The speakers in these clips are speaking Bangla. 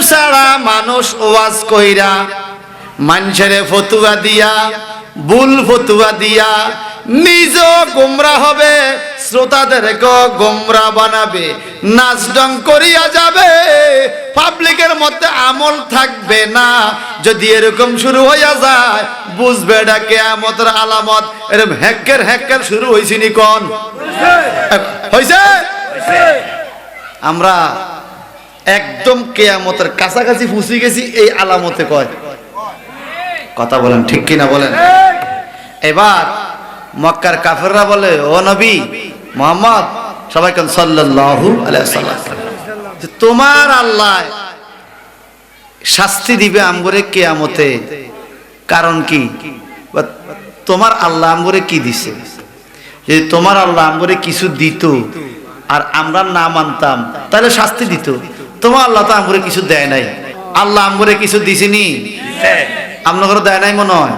ছাড়া মানুষ ওয়াজ কইরা মানুষের ফতুয়া দিয়া ভুল ফতুয়া দিয়া নিজেও গোমরা হবে, শ্রোতাদেরকে গোমরা বানাবে, নাচ ডং করিয়া যাবে, পাবলিকের মধ্যে আমল থাকবে না। যদি এরকম শুরু হইয়া যায় বুঝবে এটা কিয়ামতের আলামত। এরকম হ্যাক্কের শুরু হইছে নি কোন হইছে? আমরা একদম কিয়ামতের কাছাকাছি পৌঁছে গেছি এই আলামতে কয় কথা বলেন ঠিক কিনা বলেন? এবার মক্কার কাফেররা বলে ও নবী মুহাম্মদ সবাই কেন সাল্লাল্লাহু আলাইহি ওয়াসাল্লাম তোমার আল্লাহ শাস্তি দিবে আমগরে কিয়ামতে, কারণ কি? তোমার আল্লাহ আমগরে কি দিছে? যদি তোমার আল্লাহ আমগরে কিছু দিত আর আমরা না মানতাম তাহলে শাস্তি দিত। তোমার আল্লাহ তো আমগরে কিছু দেয় নাই। আল্লাহ আমগরে কিছু দিছেনি? আপনাদের দেয় নাই মনে হয়?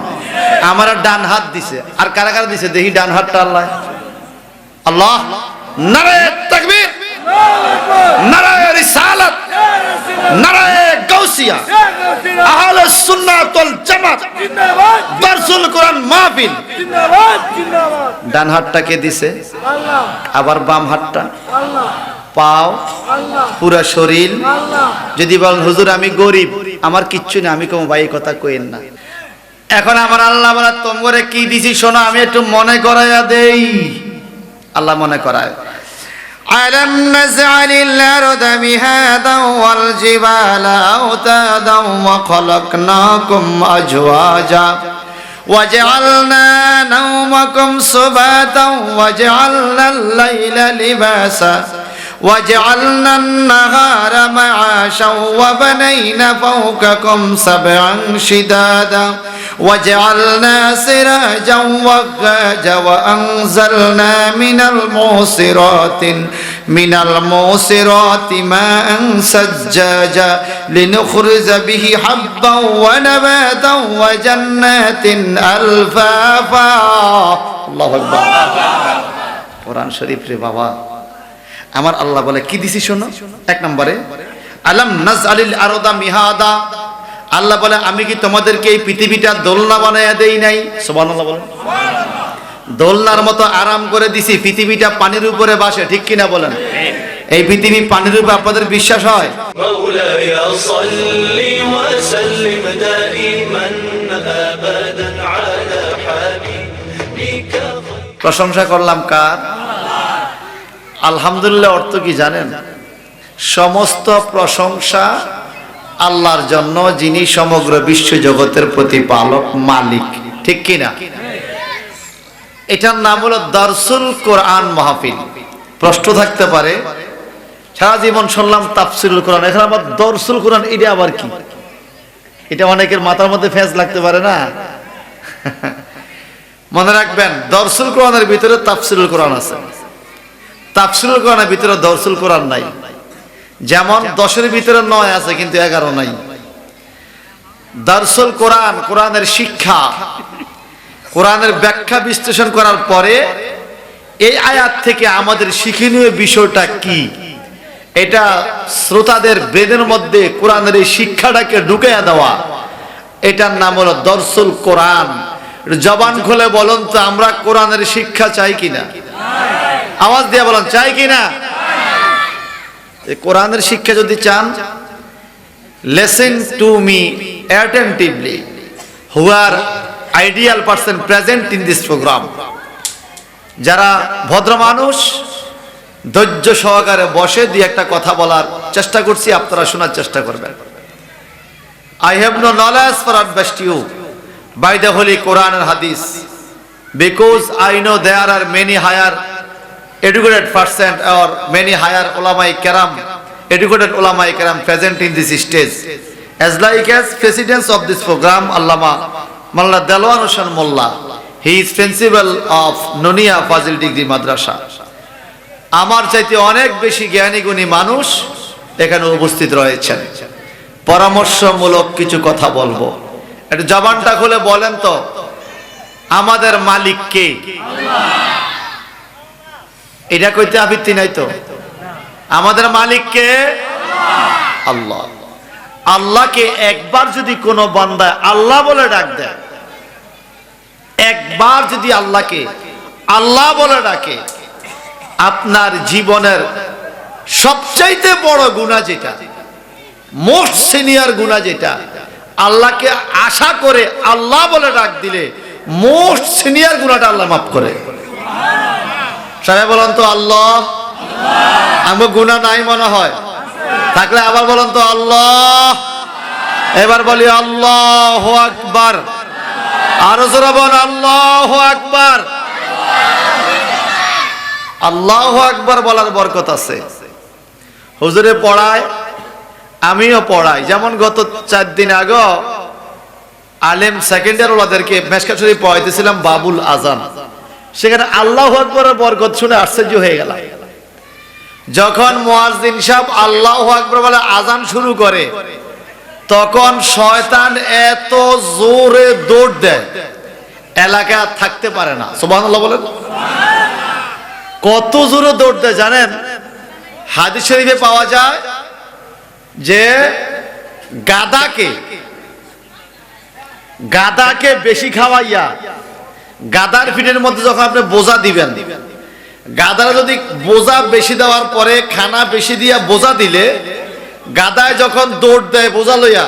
আমার ডান হাত দিছে। আর কারা কারা দিছে দেখি ডান হাতটা? আল্লাহ আল্লাহ নারায়ে তাকবীর, নারায়ে রিসালাত, নারায়ে গাউসিয়া, আহলুস সুন্নাত ওয়াল জামাত, জিন্দাবাদ, দারসুল কোরআন মাহফিল, জিন্দাবাদ জিন্দাবাদ। ডান হাতটা কে দিছে? আল্লাহ। আবার বাম হাতটা? আল্লাহ। পাও? আল্লাহ। পুরা শরীর? আল্লাহ। যদি বলেন হুজুর আমি গরিব আমার কিচ্ছু না, আমি কোন ভাই কথা কইেন না। এখন আমার আল্লাহ বলে তোমরে কি দিছি শোনো, আমি একটু মনে করাইয়া দেই। আল্লাহ মনে করায় আলাম নাজআলিল আরদা মিহাদান ওয়াল জিবালা আওতাদান ওয়া খালাকনাকুম আজওয়াজা ওয়াজআলনা নাওমাকুম সুবাতান ওয়াজআলনাল লাইলা লিবাসা وجعلنا النهار معاشا وبنينا فوقكم سبعا شدادا وجعلنا سراجا وهاجا وأنزلنا من المعصرات ماء ثجاجا لنخرج به حبا ونباتا وجنات ألفافا الله أكبر قرآن شريف রে বাবা আমার আল্লাহ বলে কি দিছি শোনো। এক নম্বরে আলাম নাজআলিল আরদা মিহাদা, আল্লাহ বলে আমি কি তোমাদেরকে এই পৃথিবীটা দোলনা বানায়া দেই নাই? সুবহানাল্লাহ বলেন। দোলনার মতো আরাম করে দিছি, পৃথিবীটা পানির উপরে ভাসে, ঠিক কিনা বলেন? এই পৃথিবী পানির উপরে আপনাদের বিশ্বাস হয়? মাওলায়া সাল্লি ওয়া সাল্লিম দাইমান আবাদান আলা হাবিবিকা। প্রশংসা করলাম কার? আলহামদুলিল্লাহ অর্থ কি জানেন? সমস্ত প্রশংসা আল্লাহর জন্য, যিনি সমগ্র বিশ্ব জগতের প্রতিপালক মালিক, ঠিক কিনা? এটার নাম হলো দারসুল কোরআন মাহফিল। প্রশ্ন থাকতে পারে সারা জীবন শুনলাম তাফসিরুল কোরআন, এখানে আবার দারসুল কোরআন, এটা আবার কি? এটা অনেকের মাথার মধ্যে ফেজ লাগতে পারে না? মনে রাখবেন দারসুল কোরআনের ভিতরে তাফসিরুল কোরআন আছে, তাফসিরুল কোরআনের ভিতরে দারসুল কোরআন নাই। যেমন 10-এর ভিতরে 9 আছে কিন্তু 11 নাই। দারসুল কোরআন কোরআনের শিক্ষা, কোরআনের ব্যাখ্যা বিশ্লেষণ করার পরে এই আয়াত থেকে আমাদের শিক্ষণীয় বিষয়টা কি, এটা শ্রোতাদের ব্রেনের মধ্যে কোরআনের এই শিক্ষাটাকে ঢুকাইয়া দেওয়া, এটার নাম হলো দারসুল কোরআন। জবান খুলে বলুন তো আমরা কোরআনের শিক্ষা চাই কিনা? আওয়াজ দিয়ে বলেন চাই কিনা? কোরআনের শিক্ষা যদি চান, listen to me attentively who are ideal person present in this program. যারা ভদ্র মানুষ ধৈর্য সহকারে বসে দিয়ে একটা কথা বলার চেষ্টা করছি, আপনারা শোনার চেষ্টা করবেন। I have no knowledge for advice to you by the holy Quran and Hadith, because I know there are many higher educated person or many higher ulama-i kiram, educated ulama-i kiram present in this stage, as like as president of this program Allama Maulana Dalwan Hossain Molla, he is principal of Nunia Fazil Degree Madrasa. আমার চাইতে অনেক বেশি জ্ঞানী গুণী মানুষ এখানে উপস্থিত রয়েছেন। পরামর্শমূলক কিছু কথা বলবো, একটু জবানটা খুলে বলেন তো আমাদের মালিক কে? এটা কইতে আপত্তি নাই তো? আমাদের মালিক কে? আল্লাহ। আল্লাহকে একবার যদি কোনো বান্দা আল্লাহ বলে ডাক দেয়, একবার যদি আল্লাহকে আল্লাহ বলে ডাকে, আপনার জীবনের সবচাইতে বড় গুনাহ যেটা, মোস্ট সিনিয়র গুনাহ যেটা, আল্লাহকে আশা করে আল্লাহ বলে ডাক দিলে মোস্ট সিনিয়র গুনাহটা আল্লাহ মাফ করে। সবাই বলেন তো আল্লাহ। আমার গুনাহ নাই মনে হয়, থাকলে আবার বলেন তো আল্লাহ। এবার বলি আল্লাহু আকবার। আরো জোরে বল আল্লাহু আকবার। আল্লাহু আকবার বলার বরকত আছে। হুজুরে পড়ায়, আমিও পড়াই। যেমন গত 4 দিন আগে আলেম সেকেন্ড ইয়ার ওলাদেরকে মেশকাত শরীফ পড়াইতেছিলাম বাবুল আজান। সেখানে আল্লাহু আকবারের বরকত শুনে আশ্চর্য হয়ে গেলাম। যখন মুয়াজ্জিন সাহেব আল্লাহু আকবার বলে আজান শুরু করে, তখন শয়তান এত জোরে দৌড় দেয়, এলাকা থাকতে পারে না। সুবহানাল্লাহ বলেন। কত জোরে দৌড় দেয় জানেন? হাদিস শরীফে পাওয়া যায় যে গাদাকে বেশি খাওয়াইয়া গাদার পিঠের মধ্যে যখন আপনি বোঝা দিবেন, গাদারা যদি বোঝা বেশি দেওয়ার পরে খানা বেশি দিয়া বোঝা দিলে, গাদায় যখন দৌড় দেয় বোঝা লইয়া,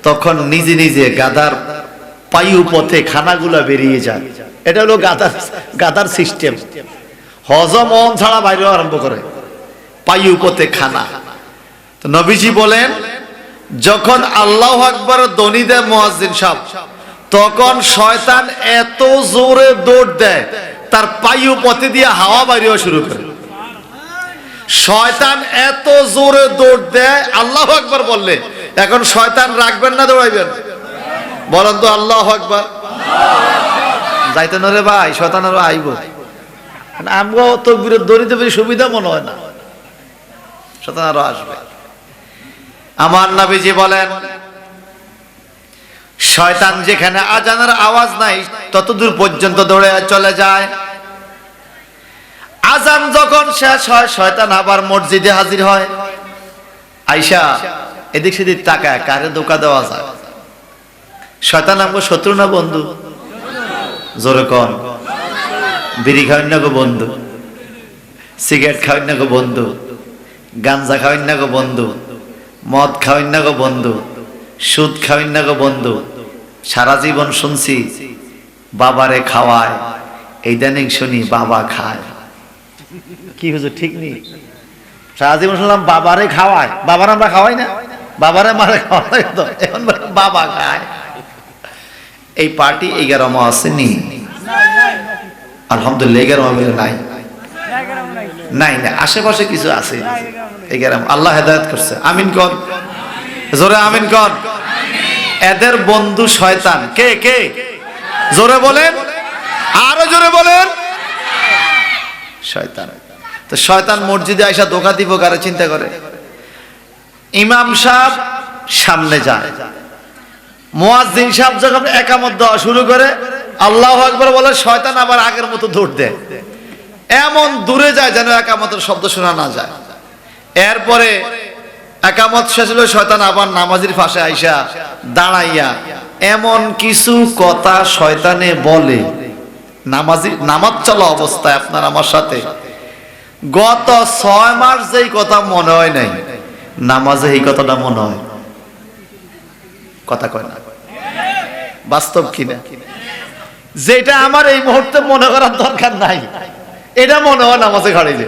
তখন নিজে নিজে গাদার পায়ু পথে খানাগুলা বেরিয়ে যায়। এটা হলো গাদার সিস্টেম। হজম মন ছাড়া বাইরে আরম্ভ করে, পায়ু পথে খানা। তো নবীজি বলেন, যখন আল্লাহু আকবার ধ্বনি দেয় মুয়াজ্জিন সাহেব, তখন শয়তান এত জোরে দৌড় দেয়, তার পায়ু পথে দিয়ে হাওয়া বাইরে শুরু করে। শয়তান এত জোরে দৌড় দেয় আল্লাহু আকবার বললে। এখন শয়তান রাখবেন না দৌড়াইবেন? বলেন তো আল্লাহু আকবার। যাইতে না রে ভাই, শয়তান আরো আইব। আমগো তাকবীরের দড়িতে বেশি সুবিধা মনে হয় না, শয়তান আরো আসবে। আমার নবীজি বলেন, শয়তান যেখানে আজানের আওয়াজ নাই ততদূর পর্যন্ত দৌড়ে চলে যায়। আজান যখন শেষ হয়, শয়তান আবার মসজিদে হাজির হয়। আইসা এদিক সেদিক তাকায়, কারে ধোঁকা দেওয়া যায়। শয়তান আমগো শত্রু না বন্ধু? জোরে কন। বিড়ি খাওয়েন না গো বন্ধু, সিগারেট খাওয়েন না গো বন্ধু, গাঞ্জা খাওয়েন না গো বন্ধু, মদ খাওয়েন না গো বন্ধু, সুদ খাওয়েন না গো বন্ধু। সারা জীবন শুনছি বাবারে খাওয়ায়, এই দানিং শুনি বাবা খায়। কি হুজুর ঠিক নেই? সারা জীবন শুনলাম বাবারে খাওয়ায়, বাবার আমরা খাওয়াই না, বাবারে মারে খাওয়াই তো, এখন বাবা খায়। এই পার্টি 11 মাস আসেনি, আলহামদুলিল্লাহ 11 মাস নাই, নাই না, আশেপাশে কিছু আছে 11। আল্লাহ হেদায়েত করছে, আমিন কর, জোরে আমিন কর। এদের বন্ধু শয়তান। কে কে? জোরে বলেন, আরো জোরে বলেন। শয়তান। তো শয়তান মসজিদে আইসা ধোঁকা দিব কারে চিন্তা করে। ইমাম সাহেব সামনে যায়, মুয়াজ্জিন সাহেব যখন একামত দেওয়া শুরু করে, আল্লাহু আকবার বলে, শয়তান আবার আগের মতো দৌড় দেয়, এমন দূরে যায় যেন একামতের শব্দ শোনা না যায়। এরপরে একামত শেষ হলো, শয়তান আবার নামাজির পাশে আইসা দাঁড়াইয়া এমন কিছু কথা শয়তানে বলে, নামাজ চলা অবস্থায় আপনার আমার সাথে, গত 6 মাস যেই কথা মনে হয় নাই, নামাজে এই কথাটা মনে হয়। কথা কয় না, বাস্তব কিনা? যেটা আমার এই মুহূর্তে মনে করার দরকার নাই, এটা মনে হয় নামাজে খাড়িলে।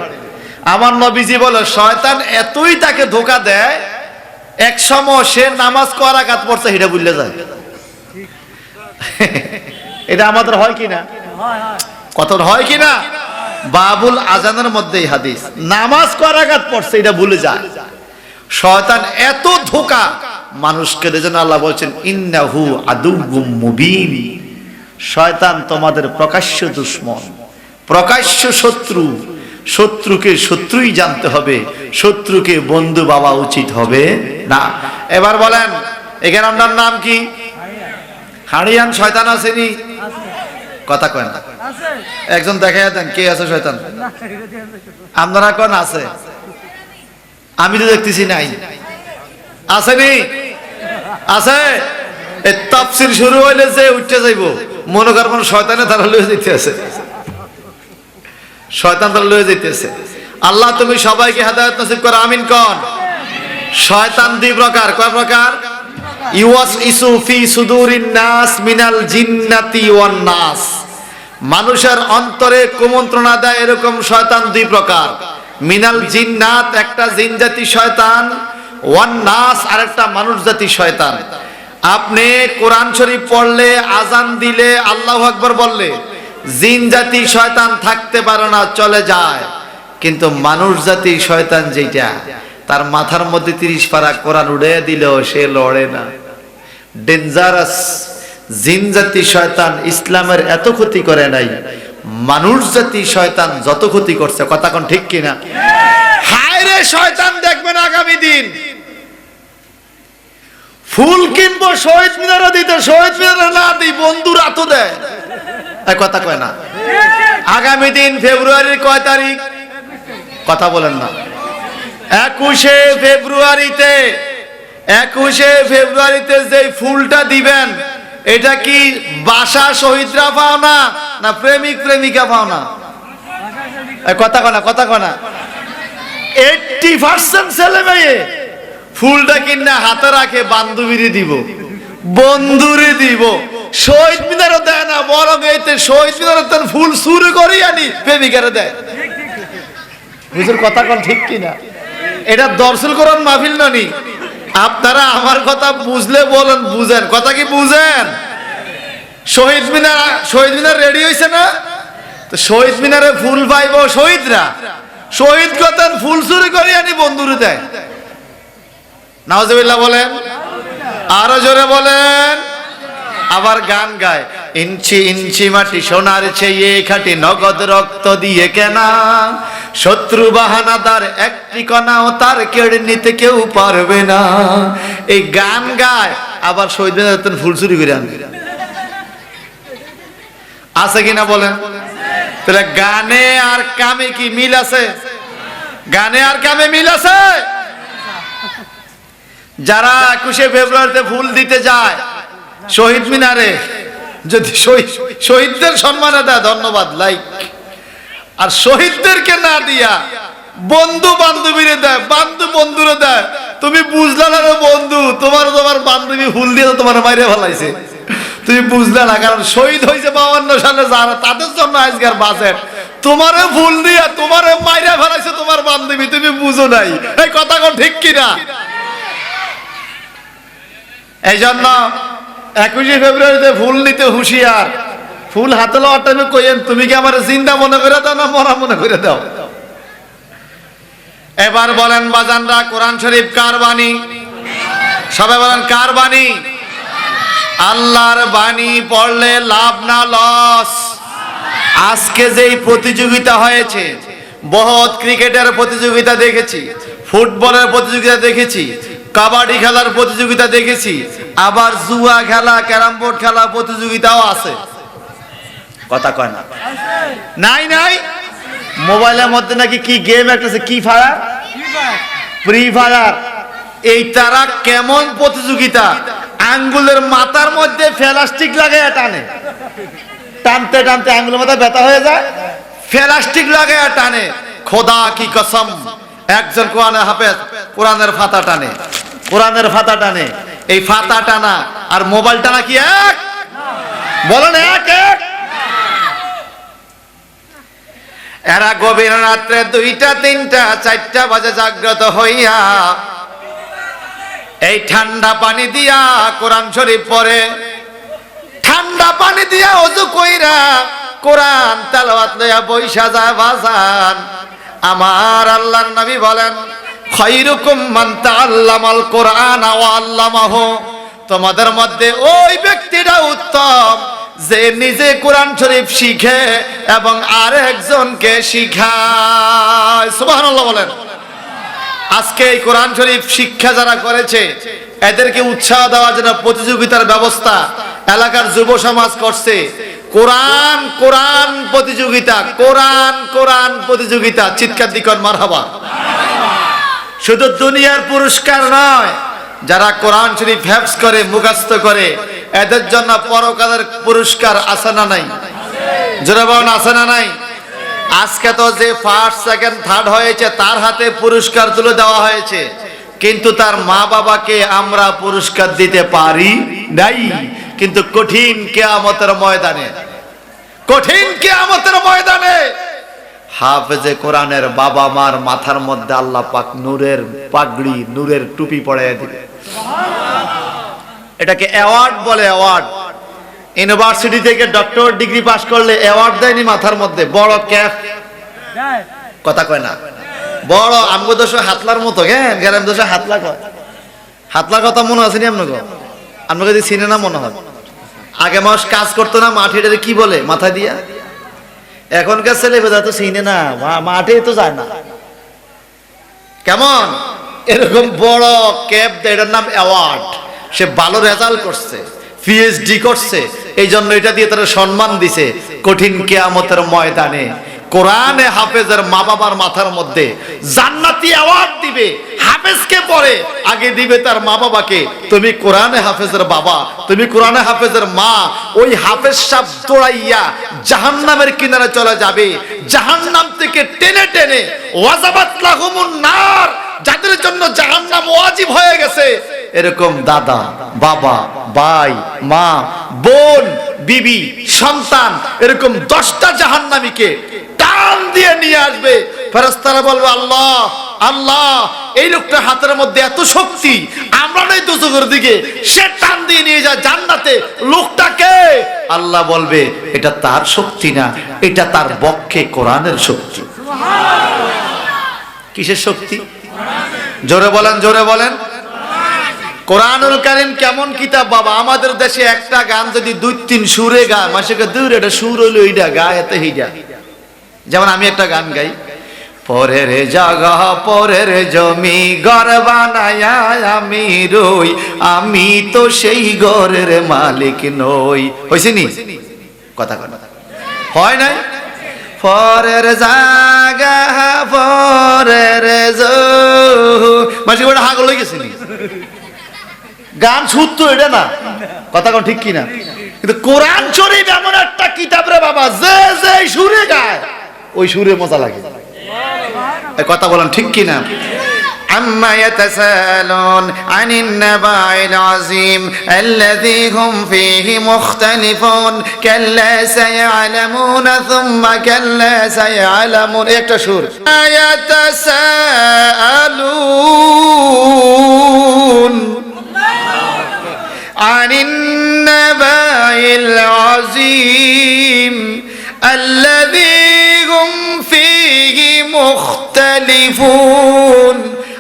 আমার নবীজি বলে, শয়তান এতই তাকে ধোঁকা দেয়, এক সময় সে নামাজ কয় রাকাত পড়ছে এটা ভুলে যায়। এটা আমাদের হয় কিনা? কত হয় কিনা? বাবুল আজানের মধ্যে এই হাদিস, নামাজ কয় রাকাত পড়ছে এটা ভুলে যায়। শয়তান এত ধোঁকা মানুষকে, যেন আল্লাহ বলছেন, ইন্নাহু আদুউম মুবিন। শয়তান তোমাদের প্রকাশ্য দুশমন, প্রকাশ্য শত্রু। শত্রুকে শত্রুই জানতে হবে, শত্রুকে বন্ধু ভাবা উচিত হবে না। এবার বলেন, এখানে আপনার নাম কি? হাড়িয়ান শয়তান আসেনি? কথা কয় না। একজন দেখাই দেন কে আছে শয়তান। আপনারা কোন আছে? আমি তো দেখতেছি নাই। আসেনি? আছে? এই তাফসীর শুরু হইলে যে উঠতে যাইব মনে করবেন শয়তানে তারা লয়ে যাইতেছে, শয়তান তারা লয়ে যাইতেছে। আল্লাহ তুমি সবাইকে হেদায়েত নসিব করো, আমিন কোন। শয়তান দুই প্রকার, কয় প্রকার? ইউওয়াসইসু ফি সুদুরিন নাস মিনাল জিন্নাতি ওয়ান নাস, মানুষের অন্তরে কুমন্ত্রণা দেয় এরকম শয়তান দুই প্রকার। মিনাল জিন্নাত একটা জিন জাতি শয়তান, ওয়ান নাস আরেকটা মানুষ জাতি শয়তান। আপনি কোরআন শরীফ পড়লে, আজান দিলে, আল্লাহু আকবার বললে জিন জাতি শয়তান থাকতে পারে না, চলে যায়। কিন্তু মানুষ জাতি শয়তান যেটা, তার মাথার মধ্যে 30 পারা কোরআন উড়ে দিলেও সে লড়ে না, ডেঞ্জারাস। জিন জাতি শয়তান ইসলামের এত ক্ষতি করে নাই, মানুষ জাতি শয়তান যত ক্ষতি করছে। কথা কোন ঠিক কিনা? হায় রে শয়তান, দেখবেন আগামী দিন ফুল কিনবো শহীদ মিনারে দিতে, শহীদ মিনারে না দিই বন্ধুরা তো দেয়, কথা কয় না। আগামী দিন ফেব্রুয়ারির কয় তারিখ? কথা বলেন না। 21শে ফেব্রুয়ারিতে যে ফুলটা দিবেন, এটা কি বাসা শহীদরা পাও না, না প্রেমিক প্রেমিকা পাও না? কথা কনা, কথা কনা। 80% ছেলে মেয়ে ফুলটা কিনা হাতে রাখে, বান্ধবীরে দিব, বন্ধুরে দিব, শহীদ মিনারও দেয় না, বরং এতে শহীদ মিনারে তার ফুল চুরি করে আনি প্রেমিকারে দেয়। বুঝুন কথা কোন ঠিক কিনা? এটা দর্শন করেন মাহফিল ননি। আপনারা আমার কথা বুঝলে বলেন, বুঝেন কথা কি বুঝেন? শহীদ মিনার রেডি হয়েছে না? তো শহীদ মিনারে ফুল পাইব শহীদরা, শহীদ কথা ফুল চুরি করে আনি বন্ধুরে দেয়। নাউজুবিল্লাহ বলেন, আরো জোরে বলেন। আবার গান গায়, ইঞ্চি ইঞ্চি মাটি সোনার চেয়ে খাঁটি, নগদ রক্ত দিয়ে কেনা, শত্রু বাহানাদার একটি কণাও তার কেড়ে নিতে কেউ পারবে না। এই গান গায়, আবার শহীদ মিনারে ফুল চুরি করে আনবে। আছে কিনা বলেন? তাহলে গানে আর কামে কি মিল আছে? গানে আর কামে মিল আছে? যারা 21শে ফেব্রুয়ারিতে ফুল দিতে যায় শহীদ মিনারে, যদি শহীদদের সম্মানে দেয় ধন্যবাদ, লাইক। আর শহীদদেরকে না দিয়া বন্ধু বান্ধবীরে দেয়, বান্ধব বন্ধুরে দেয়, তুমি বুঝলা না রে বন্ধু, তোমার বান্ধবী ফুল দিয়ে তোমার মাইরে ফেলাইছে, তুমি বুঝলে না। কারণ শহীদ হয়েছে 52 সালে যারা, তাদের জন্য আজকের বাজেট। তোমারে ফুল দিয়া তোমারে মাইরে ফেলাইছে তোমার বান্ধবী, তুমি বুঝো নাই। এই কথা কোন ঠিক কিনা? এই জন্য 21শে ফেব্রুয়ারিতে ফুল নিতে হুঁশিয়ার। ফুল হাতে লওয়ার টাইমে কইেন, তুমি কি আমার জিন্দা মনে করে দাও না মরা মনে করে দাও? এবার বলেন বাজানরা, কোরআন শরীফ কার বাণী? সবাই বলেন কার বাণী? আল্লাহর বাণী পড়লে লাভ না লস? আজকে যেই প্রতিযোগিতা হয়েছে, বহুত ক্রিকেটের প্রতিযোগিতা দেখেছি, ফুটবলের প্রতিযোগিতা দেখেছি, কাবাডি খেলার প্রতিযোগিতা দেখেছি, আবার জুয়া খেলা, ক্যারাম বোর্ড খেলা প্রতিযোগিতাও আছে। কথা কয় না? নাই নাই। মোবাইলের মধ্যে নাকি কি গেম একটা আছে, কি ফায়ার, ফ্রি ফায়ার। এই তারা কেমন প্রতিযোগিতা, আঙ্গুলের মাথার মধ্যে প্লাস্টিক লাগাইয়া টানে, টানতে টানতে আঙ্গুলের মাথা ব্যথা হয়ে যায়, প্লাস্টিক লাগাইয়া টানে। খোদা কি কসম, একজন কোরআনের হাফেজ কোরআনের ফাতা টানে, কোরআনের ফাতা টানে। এই ফাতা টানা আর মোবাইল টানা কি এক? বলেন এক এক? এরা গভীর রাত্রে 2টা 3টা 4টা বাজে জাগ্রত হইয়া এই ঠান্ডা পানি দিয়া কোরআন শরীফ পড়ে, ঠান্ডা পানি দিয়া ওযু কইরা কোরআন তেলাওয়াত লইয়া বইসা যায় বাজান। আমার আল্লাহর নবী বলেন, খায়রুকুম মান তাআল্লামাল কোরআন ওয়া আল্লামাহু, তোমাদের মধ্যে ওই ব্যক্তিটা উত্তম যে নিজে কোরআন শরীফ শিখে এবং আরেকজনকে শিখায়। সুবহানাল্লাহ বলেন। আজকে এই কোরআন শরীফ শিক্ষা যারা করেছে এদেরকে উৎসাহ দেওয়ার জন্য প্রতিযোগিতার ব্যবস্থা এলাকার যুব সমাজ করছে। কোরআন কোরআন প্রতিযোগিতা, কোরআন কোরআন প্রতিযোগিতা। চিৎকার দিকর মারহাবা। শুধু দুনিয়ার পুরস্কার নয়, যারা কোরআন শরীফ হিফজ করে, মুখস্থ করে, এদের জন্য পরকালের পুরস্কার আছে না নাই? জোরে বলেন আছে না নাই? আজকে তো যে ফার্স্ট সেকেন্ড থার্ড হয়েছে তার হাতে পুরস্কার তুলে দেওয়া হয়েছে, কিন্তু তার মা বাবাকে আমরা পুরস্কার দিতে পারি নাই। কিন্তু কঠিন কিয়ামতের ময়দানে, কঠিন কিয়ামতের ময়দানে হাফেজে কোরআনের বাবা মার মাথার মধ্যে আল্লাহ পাক নূরের পাগড়ি, নূরের টুপি পরাইয়া দিবে। এটাকে অ্যাওয়ার্ড বলে, অ্যাওয়ার্ড। ইউনিভার্সিটি থেকে ডক্টর ডিগ্রি পাস করলে অ্যাওয়ার্ড দেয়নি মাথার মধ্যে, বড় ক্যাপ, কথা কয় না, বড় আমগো দোষ হাতলার মতো, হ্যাঁ গ্রাম দোষ হাতলা কয়, হাতলা কথা মনে আছে নি আপনাকে? আপনাকে যদি চিনে না মনে হয়, আগে মানুষ কাজ করতো না মাঠে, এটা কি বলে মাথা দিয়া, এখনকার ছেলে বেদা তো চিনে না, মাঠে তো যায় না। কেমন এরকম বড় ক্যাপ দেয়, এটার নাম অ্যাওয়ার্ড। সে ভালো রেজাল্ট করছে, পিএইচডি করছে, এই জন্য এটা দিয়ে তারা সম্মান দিছে। কঠিন কিয়ামতের ময়দানে কোরআনে হাফেজের মা বাবার মাথার মধ্যে জান্নাতি অ্যাওয়ার্ড দিবে। হাফেজকে পরে আগে দিবে তার মা বাবাকে, তুমি কোরআনে হাফেজের বাবা, তুমি কোরআনে হাফেজের মা। ওই হাফেজ সাহেব দৌড়াইয়া জাহান্নামের কিনারে চলে যাবে, জাহান্নাম থেকে টেনে টেনে ওয়াজাবাত লাহুমুন নার, যাদের জন্য জাহান্নাম ওয়াজিব হয়ে গেছে, এরকম দাদা, বাবা, ভাই, মা, বোন, বিবি, সন্তান, এরকম 10টা জাহান্নামীকে টান দিয়ে নিয়ে আসবে। ফেরেশতারা বলবে, আল্লাহ আল্লাহ, এই লোকটার হাতের মধ্যে এত শক্তি, আমরা নাই দোজখের দিকে, সে টান দিয়ে নিয়ে যায় জান্নাতে। লোকটাকে আল্লাহ বলবে, এটা তার শক্তি না, এটা তার বক্ষে কোরআনের শক্তি। কিসের শক্তি? জোরে বলেন, জোরে বলেন। কোরআনুল কারীম কেমন কিতাব বাবা! আমাদের দেশে একটা গান যদি 2-3 সুরে গায়, মাসেকে দূর এটা সুর হইলো, এইটা গায় এত হইয়া। যেমন আমি একটা গান গাই, পরের জায়গা পরের জমি ঘর বানায়া আমি রই, আমি তো সেই ঘরের মালিক নই। হইছে নি কথা? কথা হয় নাই? পরের জায়গা পরের জমি, ওটা হাগল হয়ে গেছে নি গান, সুর তো এটা না, কথা কোন ঠিক কিনা? কিন্তু কোরআন শরীফ এমন একটা কিতাব রে বাবা, যে যে সুরে গায় ওই সুরে মজা লাগে। কথা বলেন ঠিক কিনা? আম্মা ইয়াতাসালুন আনিন নাবাইল আযীম আল্লাযী হুম ফীহি মুখতালিফুন কাল্লা সায়ালামুনা সুম্মা কাল্লা সায়ালামুন। একটা সুর, ইয়াতাসালুন আনিন নাবাইল আযীম আল্লাযী হুম ফীহি মুখতালিফুন।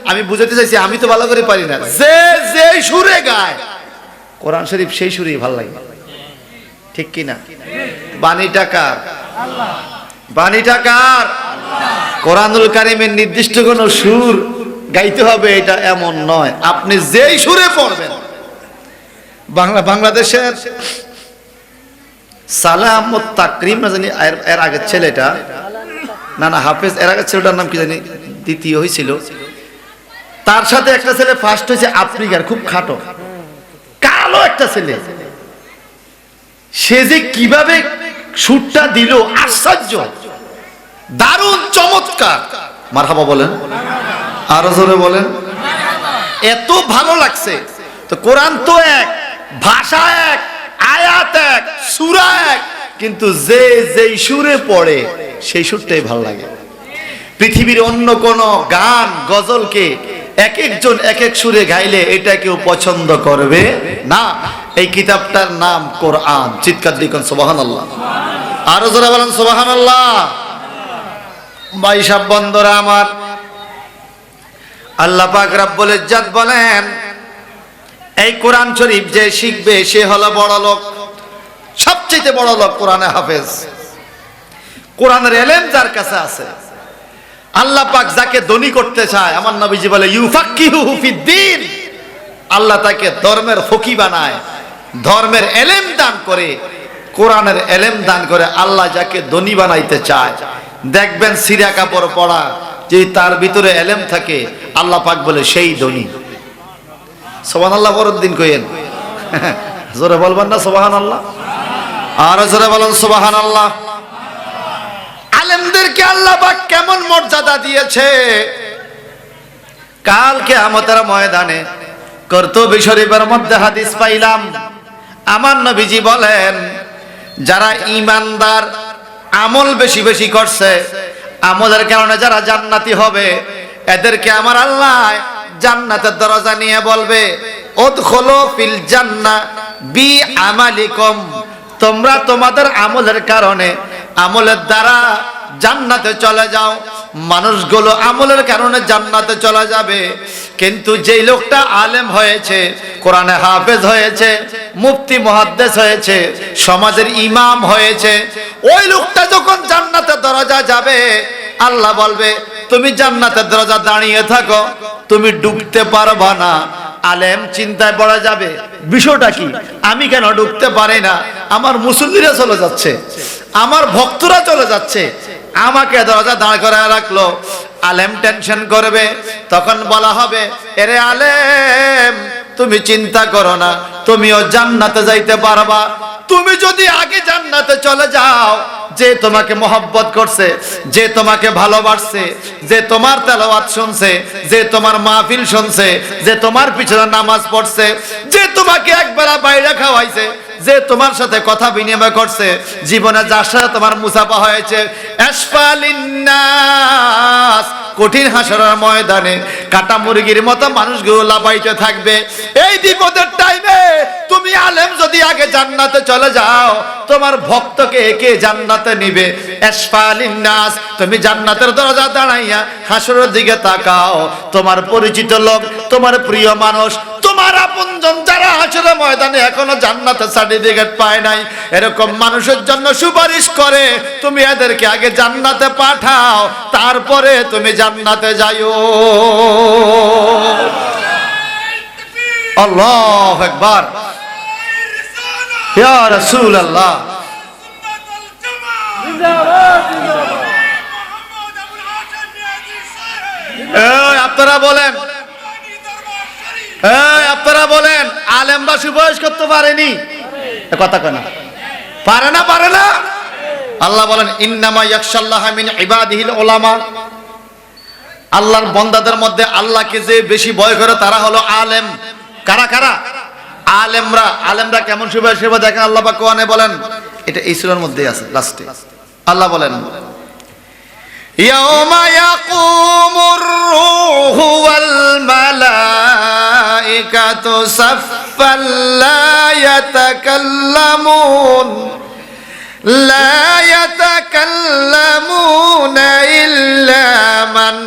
আমি বুঝাতে চাইছি, আমি তো ভালো করে পারি না, যে যে সুরে গায় কোরআন শরীফ সেই সুরেই ভালো লাগে, ঠিক কিনা? বাণীটা কার? বাণীটা কার? কোরআনুল কারীমের নির্দিষ্ট কোন সুর গাইতে হবে এটা এমন নয়, আপনি যেই সুরে পড়বেন। বাংলাদেশের সালাম ও তাকরিম না জানি এর আগের ছেলেটা, না না হাফেজ, এর আগের ছেলেটার নাম কি জানি, দ্বিতীয় হয়েছিল, তার সাথে একটা ছেলে ফার্স্ট হয়েছে আফ্রিকার, খুব খাটো কালো একটা ছেলে। সে যে কিভাবে সুরটা দিল, আশ্চর্য, দারুণ চমৎকার। মারহাবা বলেন, আরো জোরে বলেন। এত ভালো লাগছে। তো কোরআন তো এক, ভাষা এক, আয়াত এক, সূরা এক, কিন্তু যে যেই সুরে পড়ে সেই সুরটাই ভালো লাগে। পৃথিবীর অন্য কোন গান গজলকে এক একজন এক এক সুরে গাইলে এটা কেউ পছন্দ করবে না। এই কিতাবটার নাম কোরআন। চিৎকার দিন সুবহানাল্লাহ, আরো জোরে বলেন সুবহানাল্লাহ। ভাই সাহেব বন্ধুরা আমার, আল্লাহ পাক রব্বুল ইজ্জত বলেন, এই কোরআন শরীফ যে শিখবে সে হলো বড় লোক, সবচেয়ে বড় লোক কোরআনে হাফেজ। কোরআনের ইলম যার কাছে আছে, আল্লাহ পাক যাকে ধনী করতে চায়, আমার নবীজি বলে ইউফাক্কিহুহু ফিদ্দীন, আল্লাহ তাকে ধর্মের ফকি বানায়, ধর্মের ইলম দান করে, কোরআনের ইলম দান করে। আল্লাহ যাকে ধনী বানাইতে চায়, দেখবেন সিরা কাপড় পরা, যে তার ভিতরে ইলম থাকে, আল্লাহ পাক বলে সেই ধনী। সুবহানাল্লাহ বড় দিন কইেন জোরে বলবেন না সুবহানাল্লাহ? আর জোরে বলেন সুবহানাল্লাহ। আলেমদেরকে আল্লাহ পাক কেমন মর্যাদা দিয়েছে। কাল কিয়ামতের ময়দানে কর্তুবী শরীফের মধ্যে হাদিস পাইলাম, আমার নবীজি বলেন যারা ঈমানদার, আমল বেশি বেশি করছে, আমলের কারণে যারা জান্নাতি হবে, এদেরকে আমার আল্লাহ জান্নাতের দরজা নিয়ে বলবে উদখুলু ফিল জান্নাহ বি আমালিকুম, তোমরা তোমাদের আমলের কারণে, আমলের দ্বারা জান্নাতে চলে যাও। মানুষগুলো আমলের কারণে জান্নাতে চলে যাবে, কিন্তু যেই লোকটা আলেম হয়েছে, কোরআনে হাফেজ হয়েছে, মুফতি মুহাদ্দিস হয়েছে, সমাজের ইমাম হয়েছে, ওই লোকটা যখন জান্নাতের দরজা যাবে, আল্লাহ বলবে তুমি জান্নাতের দরজা দাঁড়িয়ে থাকো, তুমি ঢুকতে পারবা না। আলেম চিন্তায় পড়ে যাবে, বিষয়টা কি, আমি কেন ঢুকতে পারি না? আমার মুসল্লিরা চলে যাচ্ছে, আমার ভক্তরা চলে যাচ্ছে, আমাকে দরজা দাঁড় করায় রাখলো। আলেম টেনশন করবে, তখন বলা হবে এরে আলেম তুমি চিন্তা করো না, তুমিও জান্নাতে যাইতে পারবা। তুমি যদি আগে জান্নাতে চলে যাও, যে তোমাকে মহব্বত করছে, যে তোমাকে ভালোবাসছে, যে তোমার তেলাওয়াত শুনছে, যে তোমার মাহফিল শুনছে, যে তোমার পিছনে নামাজ পড়ছে, যে তোমাকে একবেলা বাইরে খাওয়াইছে, যে তোমার সাথে কথা বিনিময় করছে, জীবনে যার সাথে তোমার মুসাফা হয়েছে, আসফালিন্নাস, কঠিন হাসরের ময়দানে কাটা মুরগির মতো মানুষগুলো লাফাইতে থাকবে। এই বিপদের টাইমে তুমি আলেম যদি আগে জান্নাতে চলে যাও, তোমার ভক্তকে কে জান্নাতে নিবে? আসফালিন্নাস, তুমি জান্নাতের দরজা দাঁড়াইয়া হাসরের দিকে তাকাও, তোমার পরিচিত লোক, তোমার প্রিয় মানুষ, তোমার আপনজন যারা হাসরের ময়দানে এখনো জান্নাতের সার্টিফিকেট পায় নাই, এরকম মানুষের জন্য সুপারিশ করে, তুমি এদেরকে আগে জান্নাতে পাঠাও, তারপরে তুমি জান্নাতে যাইও। আল্লাহু আকবার, ইয়া রাসূলুল্লাহ। এই আপনারা বলেন, আপনারা বলেন আলেমরা সুপারিশ করতে পারেনি? কথা কেন পারে না? পারে না। আল্লাহ বলেন ইন্নামা ইয়াখশাল্লাহা মিন ইবাদিহিল উলামা, আল্লাহর বান্দাদের মধ্যে আল্লাহকে যে বেশি ভয় করে তারা হলো আলেম। কারা কারা? আলেমরা। আলেমরা কেমন সুপারিশ করবে দেখেন, আল্লাহ পাক কোরআনে বলেন, এটা এই সূরার মধ্যেই আছে লাস্টে। আল্লাহ বলেন ইয়াউমা ইয়াকুমুর রূহু ওয়াল মালাইকাতু সাফফান লা ইয়াতাকাল্লামুন ইল্লা মান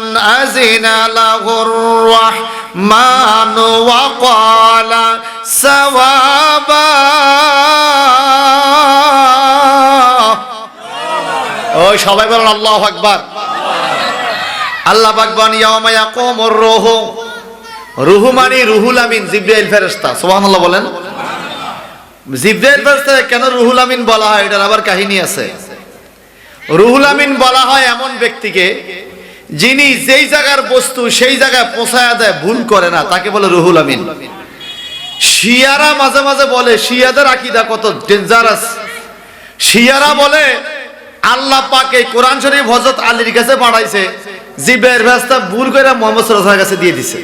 আযিনা লাহুর রাহমানু ওয়া ক্বালা সাওয়াবা। ওই সবাই বলেন আল্লাহু আকবার। আল্লাহ পাক বলেন ইয়াউমা ইয়াকুমুর রূহু, রূহু মানে রুহুল আমিন, জিবরাইল ফেরেশতা। সুবহানাল্লাহ বলেন। জিবরাইল ফেরেশতা কেন রুহুল আমিন বলা হয়, এটার আবার কাহিনী আছে। রুহুল আমিন বলা হয় এমন ব্যক্তিকে যিনি যেই জায়গার বস্তু সেই জায়গায় পৌঁছায়া দেয়, ভুল করে না, তাকে বলে রুহুল আমিন। শিয়ারা মাঝে মাঝে বলে, শিয়াদের আকীদা কত ডেঞ্জারাস। শিয়ারা বলে আল্লাহ পাক এই কোরআন শরীফ হযরত আলীর কাছে পাঠাইছে, জিবরাইল ফেরেশতা ভুল করে মুহাম্মদ সাল্লাল্লাহু আলাইহি ওয়াসাল্লামের কাছে দিয়ে দিয়েছে।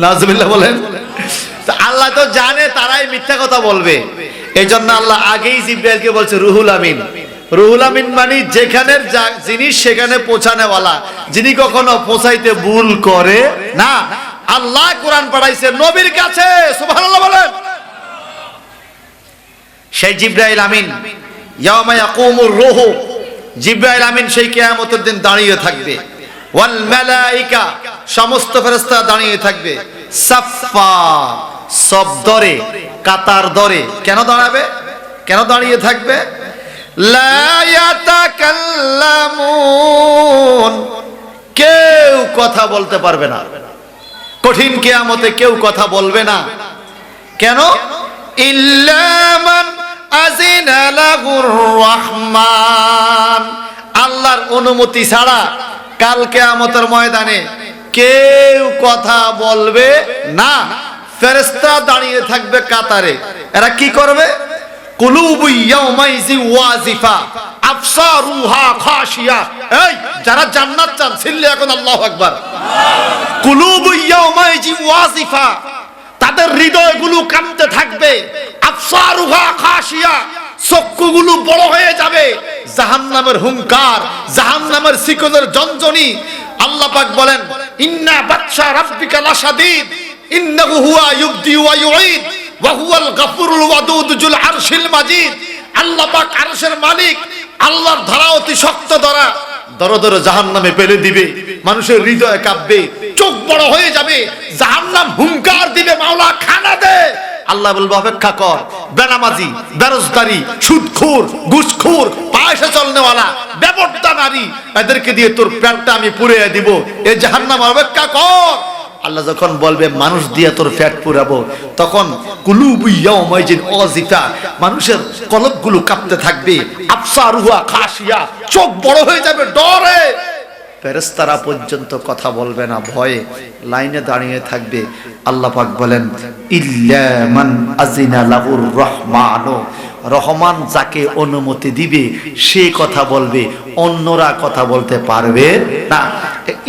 নাউজুবিল্লাহ বলেন। তো আল্লাহ তো জানে তারাই মিথ্যা কথা বলবে, এইজন্য আল্লাহ আগেই জিবরাইলকে বলছে রুহুল আমিন। রুহুল আমিন মানে যেখানের জিনিস সেখানে পৌঁছানোওয়ালা, যিনি কখনো পৌঁছাইতে ভুল করে না। আল্লাহ কোরআন পাঠাইছে নবীর কাছে, সুবহানাল্লাহ বলেন। সেই জিবরাইল আমিন ইয়াউমা ইয়াকুমুর রূহু, জিবরাইল আমিন সেই কিয়ামতের দিন দাঁড়িয়ে থাকবে। ওয়াল মালাইকা, সমস্ত ফেরেশতা দাঁড়িয়ে থাকবে। সাফফা, সব দরে, কাতার দরে। কেন দাঁড়াবে? কেন দাঁড়িয়ে থাকবে? লা ইয়াতাকাল্লামুন, কেউ কথা বলতে পারবে না। কঠিন কিয়ামতে কেউ কথা বলবে না। কেন? ইল্লা মান আযিনা লাহুর রাহমান, আল্লাহর অনুমতি ছাড়া কাল কিয়ামতের ময়দানে কেউ কথা বলবে না। ফেরেশতা দাঁড়িয়ে থাকবে কাতারে। এরা কি করবে? কুলুবু ইয়াউমাইজি ওয়াজিফা আফসারুহা খাশিয়া। এই যারা জান্নাত চান চিল্লে এখন আল্লাহু আকবার। কুলুবু ইয়াউমাইজি ওয়াজিফা, তাদের হৃদয়গুলো কাঁপতে থাকবে। আফসারুহা খাশিয়া, চক্ষুগুলো বড় হয়ে যাবে। জাহান্নামের হুঙ্কার, জাহান্নামের শিকলের জঞ্জনি। আল্লাহ পাক বলেন ইন্না বাতশা রাব্বিকা লাশাদীদ ইন্নাহু হুয়া ইউবদি ওয়া ইউঈদ ওয়া হুয়াল গাফুরুল ওয়াদুদ যুল আরশিল মাজিদ। আল্লাহ পাক আরশের মালিক, আল্লাহর ধরা অতি শক্ত ধরা। দরে দরে জাহান্নামে ফেলে দিবে, মানুষের হৃদয় কাঁপবে, চোখ বড় হয়ে যাবে। জাহান্নাম হুঙ্কার দিবে, মাওলা খানা দে। আল্লাহ বলবে অপেক্ষা কর। বেনামাজি, বেরোজগারি, সুদখোর, ঘুষখোর, পায়সা চলনেওয়ালা, বেপরদা নারী, এদেরকে দিয়ে তোর পেটটা আমি পুড়িয়ে দিব। এই জাহান্নাম অপেক্ষা কর। আল্লাহ যখন বলবে মানুষ দিয়ে তোর পেট পুরাবো, তখন কুলুবু ইয়াউমাইজিন ওয়াজিফা, মানুষের কলবগুলো কাঁপতে থাকবে। আফসারুহা খাশিয়া, চোখ বড় হয়ে যাবে ডরে। ফেরেশতারা পর্যন্ত কথা বলবে না, ভয়ে লাইনে দাঁড়িয়ে থাকবে। আল্লাহ পাক বলেন ইল্লা মান আযিনা লাহুর রহমানু, রহমান যাকে অনুমতি দিবে সে কথা বলবে, অন্যরা কথা বলতে পারবে না।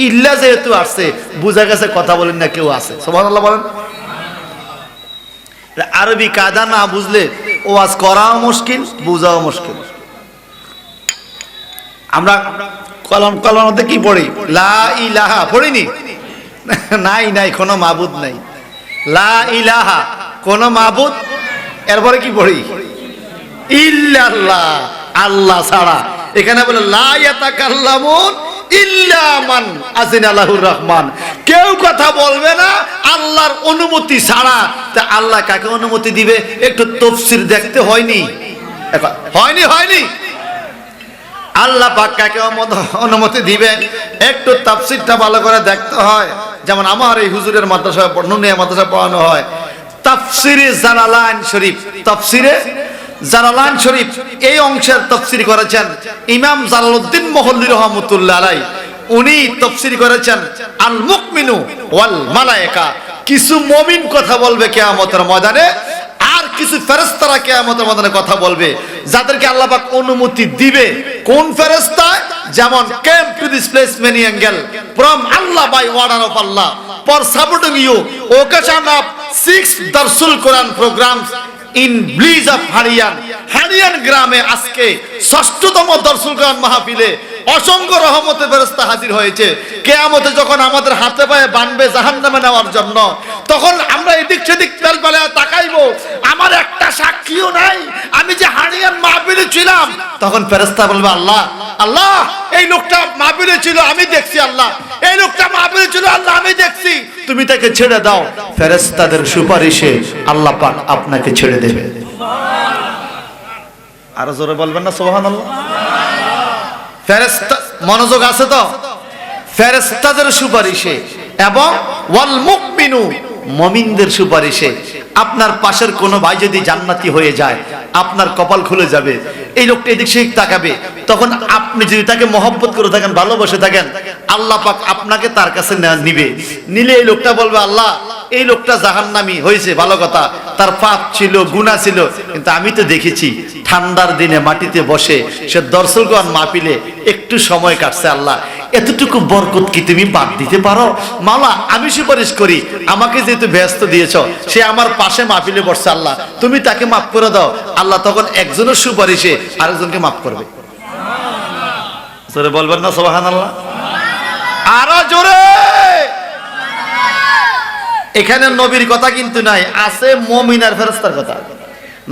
ইল্লা যেহেতু আসছে, বুঝা গেছে কথা বলেন না কেউ আছে। সুবহানাল্লাহ বলেন। আরবি কায়দা না বুঝলে ওয়াজ করাও মুশকিল, বুঝাও মুশকিল। আমরা কলমতে কি পড়ি? লা ইলাহা পড়িনি? নাই নাই, কোনো মাবুদ নাই। লা ইলাহা, কোনো মাবুদ। এরপরে কি পড়ি? ইল্লাল্লাহ, আল্লাহ ছাড়া। এখানে বলে লা ইয়াতাকাল্লামুন ইল্লা মান আযিনা লাহুর রহমান, কেউ কথা বলবে না আল্লাহর অনুমতি ছাড়া। তা আল্লাহ কাকে অনুমতি দিবে? একটু তাফসীর দেখতে হয়নি? হয়নি। আল্লাহ পাক কাকে অনুমতি দিবে একটু তাফসীরটা ভালো করে দেখতে হয়। যেমন আমার এই হুজুরের মাদ্রাসায় নুনিয়া মাদ্রাসায় পড়ানো হয় তাফসীরে জালালাইন শরীফ। তাফসীরে জালালাইন শরীফ এই অংশের তাফসীর করেছেন ইমাম জালালউদ্দিন মুহল্লি রাহমাতুল্লাহ আলাইহি। উনি তাফসীর করেছেন আল মুকমিনু ওয়াল মালায়েকা। কিছু মুমিন কথা বলবে কিয়ামতের ময়দানে, আর কিছু ফেরেশতারা কিয়ামতের ময়দানে কথা বলবে, যাদেরকে আল্লাহ পাক অনুমতি দিবে। কোন ফেরেশতা? যেমন came to this place many angel from Allah by order of Allah for supporting you occasion of 6 Darsul Quran programs in bliss of Harian গ্রামে আজকে 6তম দরসুল কোরআন মাহফিলে অসংখ্য রহমতের ফেরেশতা হাজির হয়েছে। কিয়ামতে যখন আমাদের হাতে পায়ে বাঁধবে জাহান্নামে নেওয়ার জন্য, তখন আমরা এদিক সেদিক পেলপালে তাকাইবো, আমার একটা সাক্ষীও নাই, আমি যে হারিয়ান মাহফিলে ছিলাম। তখন ফেরেশতা বলবে আল্লাহ আল্লাহ, এই লোকটা মাহফিলে ছিল আমি দেখছি, আল্লাহ এই লোকটা মাহফিলে ছিল আল্লাহ আমি দেখছি, তুমি তাকে ছেড়ে দাও। ফেরেশতাদের সুপারিশে আল্লাহ পাক আপনাকে ছেড়ে দেবে। আরো জোরে বলবেন না সুবহানাল্লাহ। ফেরেশতা, মনোযোগ আছে তো? ফেরেশতাদের সুপারিশে এবং ওয়াল মুমিনু, মুমিনদের সুপারিশে। আপনার পাশের কোন ভাই যদি জান্নাতি হয়ে যায়, আপনার কপাল খুলে যাবে। এই লোকটা এদিক সেদিক তাকাবে, তখন আপনি যদি তাকে মহব্বত করে থাকেন, ভালোবাসে থাকেন, আল্লাহ পাক আপনাকে তার কাছে নিবে। নিলে এই লোকটা বলবে আল্লাহ এই লোকটা জাহান্নামী হয়েছে, ভালো কথা, তার পাপ ছিল, গুনাহ ছিল, কিন্তু আমি তো দেখেছি ঠান্ডার দিনে মাটিতে বসে সে দরসুল কোরআন মাহফিলে একটু সময় কাটছে। আল্লাহ এতটুকু বরকত কি তুমি বাদ দিতে পারো? মাওলা আমি সুপারিশ করি, আমাকে যেহেতু ব্যস্ত দিয়েছো, সে আমার পাশে মাহফিলে বসছে, আল্লাহ তুমি তাকে মাফ করে দাও। আল্লাহ তখন একজনের সুপারিশে আরেকজনকে মাফ করবে। জোরে বলবেন না সুবহানাল্লাহ? আরো জোরে। এখানে নবীর কথা কিন্তু নাই, আছে মুমিন আর ফেরেশতার কথা।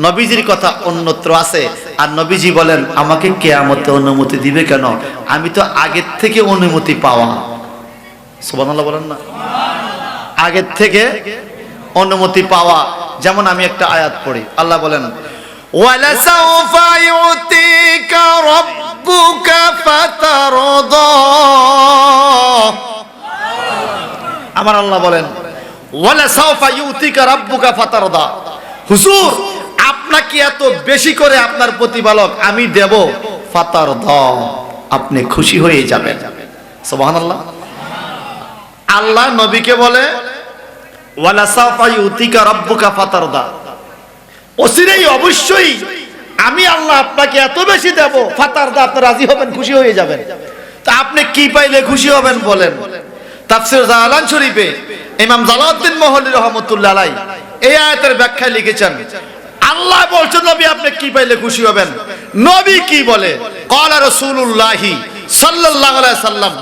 নবীজির কথা অন্যত্র আছে। আর নবীজি বলেন আমাকে কিয়ামতে অনুমতি দিবে কেন? আমি তো আগের থেকে অনুমতি পাওয়া। সুবহানাল্লাহ বলেন না? আগের থেকে অনুমতি পাওয়া। যেমন আমি একটা আয়াত পড়ি, আল্লাহ বলেন ওয়ালা সাউফা ইউতিকা রাব্বুকা ফাতারদা। আমার আল্লাহ বলেন ওয়ালা সাউফা ইউতিকা রাব্বুকা ফাতারদা। হুজুর আপনাকে এত বেশি করে আপনার প্রতিপালক আমি দেব, ফাতারদা, আপনি খুশি হয়ে যাবেন। সুবহানাল্লাহ। আল্লাহ নবীকে বলে ওয়ালা সাফা ইউতিকা রাব্বুকা ফাতারদা, অচিরেই অবশ্যই আমি আল্লাহ আপনাকে এত বেশি দেব, ফাতারদা, আপনি রাজি হবেন, খুশি হয়ে যাবেন। তা আপনি কি পাইলে খুশি হবেন বলেন? তাফসীর জালালান শরীফে ইমাম জালালউদ্দিন মাহল্লি রাহমাতুল্লাহ আলাইহি এই আয়াতের ব্যাখ্যায় লিখেছেন, আল্লাহ বলছেন নবী আপনি কি পাইলে খুশি হবেন। নবী কি বলে? ক্বালা রাসূলুল্লাহি সাল্লাল্লাহু আলাইহি সাল্লাম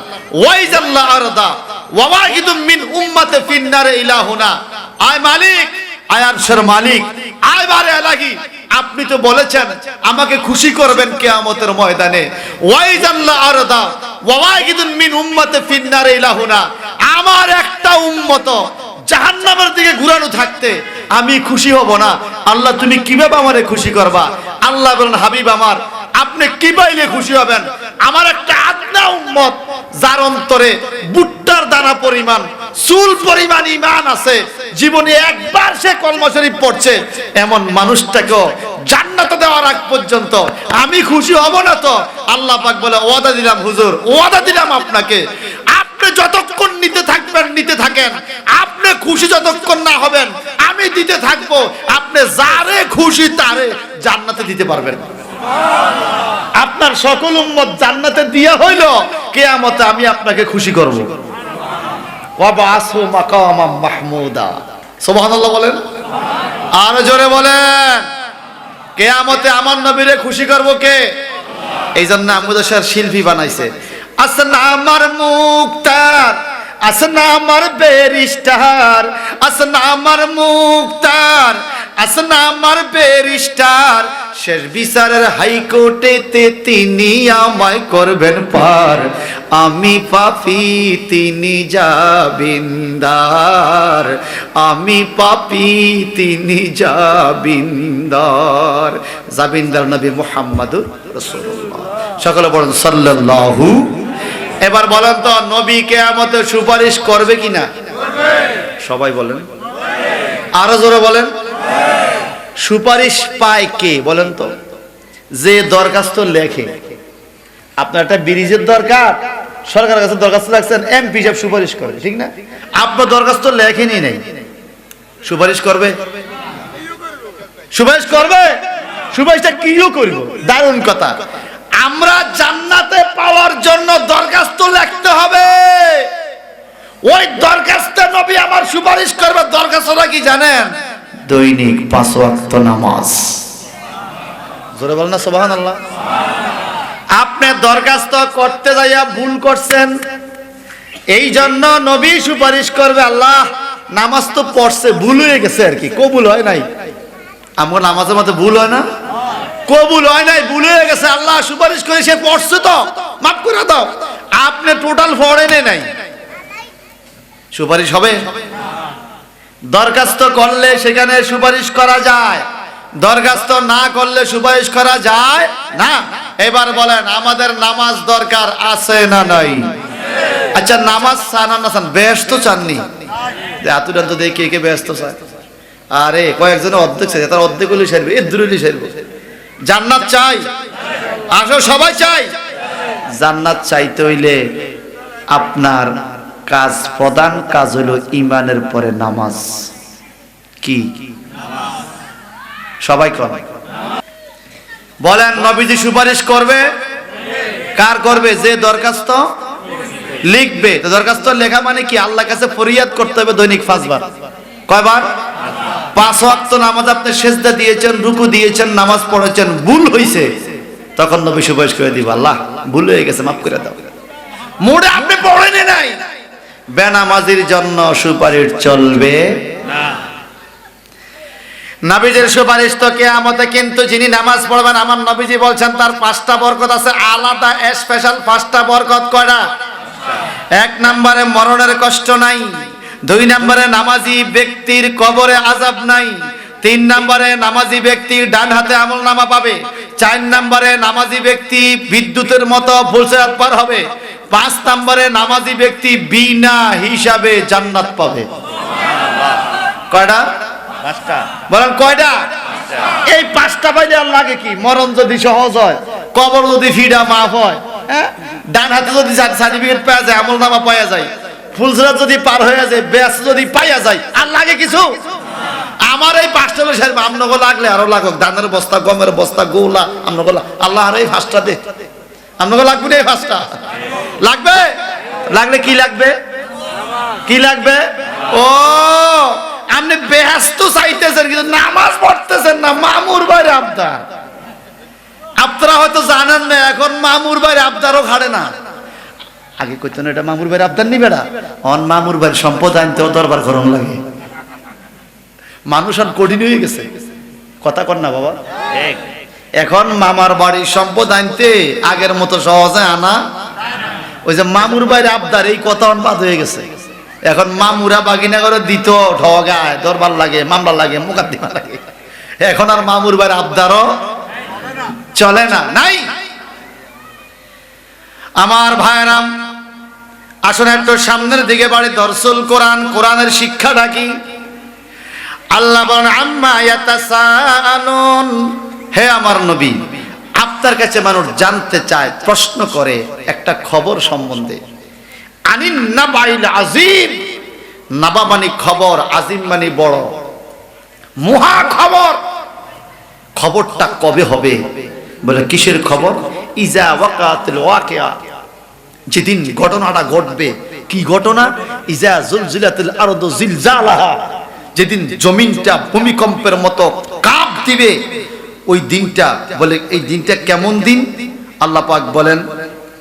ওয়াইজাল্লাহ আরদা ওয়া ওয়াহিদুম মিন উম্মতি ফিন্নার ইলাহুনা, আয় মালিক, আয় আরশের মালিক, আয় বারে এলাহি, আপনি তো বলেছেন আমাকে খুশি করবেন কিয়ামতের ময়দানে। ওয়াইজাল্লাহ আরদা ওয়া ওয়াহিদুম মিন উম্মতি ফিন্নার ইলাহুনা, আমার একটা উম্মত জাহান্নামের দিকে ঘুরানো থাকতে আমি খুশি হব না। আল্লাহ তুমি কিভাবে আমারে খুশি করবা? আল্লাহ বলেন হাবিব আমার, আপনি কি পাইলে খুশি হবেন? আমার একটা আদনা উম্মত যার অন্তরে ভুট্টার দানা পরিমাণ, চুল পরিমাণ ঈমান আছে, জীবনে একবার সে কলমা শরীফ পড়ছে, এমন মানুষটাকে জান্নাতে দেওয়ার আগ পর্যন্ত আমি খুশি হব না। তো আল্লাহ পাক বলে ওয়াদা দিলাম হুজুর, ওয়াদা দিলাম আপনাকে, আপনি যতক্ষণ নিতে থাকবেন নিতে থাকেন, আপনি খুশি যতক্ষণ না হবেন আমি দিতে থাকবো, আপনি যারে খুশি তারে জান্নাতে দিতে পারবেন। আপনার সকল উম্মত জান্নাতে দিয়া হইল, কিয়ামতে আমি আপনাকে খুশি করব। ওয়া বাসু মাকামাম মাহমুদা, সুবহানাল্লাহ বলেন, আর জোরে বলেন। কিয়ামতে আমার নবীরে খুশি করব কে? এই জন্য আমাদের স্যার শিল্পী বানাইছে, আসনা আমার মুক্তার, আসনা আমার ব্যারিস্টার, আসনা আমার মুক্তার, আসনা আমার ব্যারিস্টার, শেষ বিচারের হাইকোর্টেতে তিনি আমায় করবেন পার, আমি পাপী তিনি জামিনদার, আমি পাপী তিনি জামিনদার। জামিনদার নবী মুহাম্মদুর রাসূলুল্লাহ, সকলে বলেন সাল্লাল্লাহু। এবার বলেন তো নবী কিয়ামতে সুপারিশ করবে কিনা? সবাই বলেন, আরো জোরে বলেন। সুপারিশ পায় কে বলেন তো? যে দরখাস্ত লেখে। আপনার একটা ব্রিজের দরকার, সরকারের কাছে দরখাস্ত রাখছেন, এমপি সাহেব সুপারিশ করে, ঠিক না? আপনার দরখাস্ত লেখেনি নাই, সুপারিশ করবে? সুপারিশ করবে? সুপারিশটা কিও করব? দারুণ কথা। আমরা জান্নাতে পাওয়ার জন্য দরখাস্ত লিখতে হবে, ওই দরখাস্তে নবী আমার সুপারিশ করবে। দরখাস্তটা কি জানেন? দৈনিক 5 ওয়াক্ত নামাজ। জোরে বলেন না সুবহানাল্লাহ। আপনি দরখাস্ত করতে যাইয়া ভুল করছেন, এই জন্য নবী সুপারিশ করবে, আল্লাহ নামাজ তো পড়ছে, ভুল হয়ে গেছে আর কি, কবুল হয় নাই। আমার নামাজের মধ্যে ভুল হয় না? কবুল হয় নাই, ভুল হয়ে গেছে, আল্লাহ সুপারিশ করে সে পড়ছে তো মাফ করে দাও। আপনি টোটাল পড়েন নাই, সুপারিশ হবে? দরখাস্ত করলে সেখানে সুপারিশ করা যায়, দরখাস্ত না করলে সুপারিশ করা যায় না। এবার বলেন আমাদের নামাজ দরকার আছে না নাই? আচ্ছা নামাজ চান না চান? ব্যস্ত চাননি? এতটা তো দেখে কে ব্যস্ত চায়? আরে কয়েকজন অর্ধেক চাই, তার অর্ধেক হলে সারবে, এর দূরে সারবে। জান্নাত চাই? আসো সবাই চাই। জান্নাত চাইতে হইলে আপনার কাজ, প্রধান কাজ হলো ঈমানের পরে নামাজ। কি সবাই করে? বলেন নবীজি সুপারিশ করবে? কার করবে? যে দরখাস্ত লিখবে। তো দরখাস্ত লেখা মানে কি? আল্লাহর কাছে ফরিয়াদ করতে হবে দৈনিক 5 বার। কয়বার? 5 ওয়াক্ত নামাজ আপনি সেজদা দিয়েছেন, রুকু দিয়েছেন, নামাজ পড়েছেন, ভুল হইছে, তখন নবী সুপারিশ করে দিবা, আল্লাহ ভুল হয়ে গেছে মাফ করে দাও। মোড়ে আপনি পড়েন নাই, বেনামাজির জন্য সুপারিশ চলবে না। নবীজির সুপারিশ তো কিয়ামতে, কিন্তু যিনি নামাজ পড়বেন আমার নবীজি বলছেন তার 5টা বরকত আছে, আলাদা স্পেশাল 5টা বরকত। কয়টা? 1 নম্বরে মরণের কষ্ট নাই, 2 নম্বরে নামাজি ব্যক্তির কবরে আযাব নাই, 3 নম্বরে নামাজি ব্যক্তি ডান হাতে আমলনামা পাবে, 4 নম্বরে নামাজি ব্যক্তি বিদ্যুতের মতো ফুলসিরাত পার হবে, 5 নম্বরে নামাজি ব্যক্তি বিনা হিসাবে জান্নাত পাবে। কয়টা? 5টা। বলেন কয়টা? এই 5টা পাইলে আর লাগে কি? মরণ যদি সহজ হয়, কবর যদি ফিডা মাফ হয়, ডান হাতে যদি সার্টিফিকেট পাওয়া যায়, আমলনামা পাওয়া যায়, ফুলসরাত যদি পার হয়ে যায়, বেশ যদি পাইয়া যায়, আর লাগে কিছু? আমার এই 5টা সাহেব আমনগো লাগলে আরো লাগুক, ধানের বস্তা, গমের বস্তা, গোলা আমনগো, আল্লাহ আর এই 5টা দে। আমনগো লাগবে না এই 5টা? লাগবে? লাগলে কি লাগবে? কি লাগবে? ও আপনি বেহেশত চাইতেছেন কিন্তু নামাজ পড়তেছেন না, মামুর বাইরে আবদার। আপনারা হয়তো জানেন না, এখন মামুর বাইরে আবদারও খাড়ে না। আগে কইতেন এটা মামুর বাইরে আবদার নি বেড়া, অন মামুর বাইরে সম্পদ আনতেও দরবার গরম লাগে। মানুষ আর কঠিন হয়ে গেছে, কথা কর না বাবা। এখন মামার বাড়ির সম্পদ আনতে আগের মতো সহজে আনা, ওই যে মামুর বাইরে আবদার, এই কথা বাদ হয়ে গেছে। এখন মামুরা বাগিনা করে দিত, ঠগায়, দরবার লাগে, মামলা লাগে, মোকদ্দমা লাগে। এখন আর মামুর বাইরে আবদারও চলে না, নাই। আমার ভাইরাম, আসলে একটু সামনের দিকে বাড়ি দর্শন কোরআন, কোরআনের শিক্ষা ডাকি। আল্লাহ বলেন আম্মা ইয়াতাসাআলুন, হে আমার নবী, আপনার কাছে মানুষ জানতে চায়, প্রশ্ন করে একটা খবর সম্বন্ধে। আনিন নাবাইল আজিম, নাবা মানে খবর, আজিম মানে বড়, মহা খবর। খবরটা কবে হবে? বলে কিসের খবর? ইজা ওয়াকাতিল ওয়াকিয়া, যেদিন ঘটনাটা ঘটবে। কি ঘটনা? ইজা জুলজিলাতিল আরদু জিলজালাহা, যেদিন জমিনটা ভূমিকম্পের মতো কাঁপ দিবে, ওই দিনটা। বলে এই দিনটা কেমন দিন? আল্লাহ পাক বলেন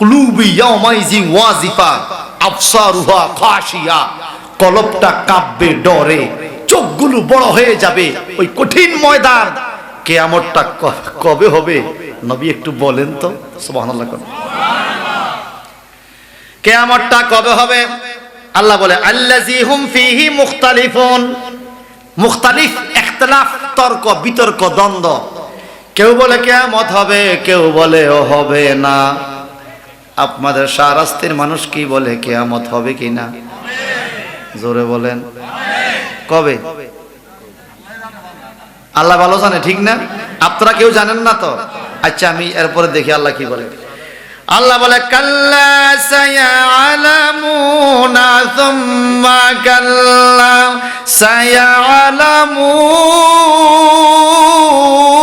কুলুবি ইয়াউমাইজিন ওয়াজিফা আবসারুহা খাশিয়া, কলবটা কাঁপবে ডরে, চোখগুলো বড় হয়ে যাবে। ওই কঠিন ময়দান, কিয়ামতটা কবে হবে? নবী একটু বলেন তো, সুবহানাল্লাহ। কিয়ামতটা কবে হবে? আল্লাহ বলে আল্লাযী হুম ফীহি মুখতালিফুন, মুখতালিফ, ইখতিলাফ, তর্ক বিতর্ক, দ্বন্দ্ব। কেউ বলে কিয়ামত হবে, কেউ বলে ও হবে না। আপনাদের শাহরাস্তির মানুষ কি বলে, কিয়ামত হবে কি না? জোরে বলেন। কবে? আল্লাহ ভালো জানে, ঠিক না? আপনারা কেউ জানেন না তো? আচ্ছা, আমি এরপরে দেখি আল্লাহ কি বলে। আল্লাহ বলে কাল্লা সায়ালামুনা সুম্মা কাল্লা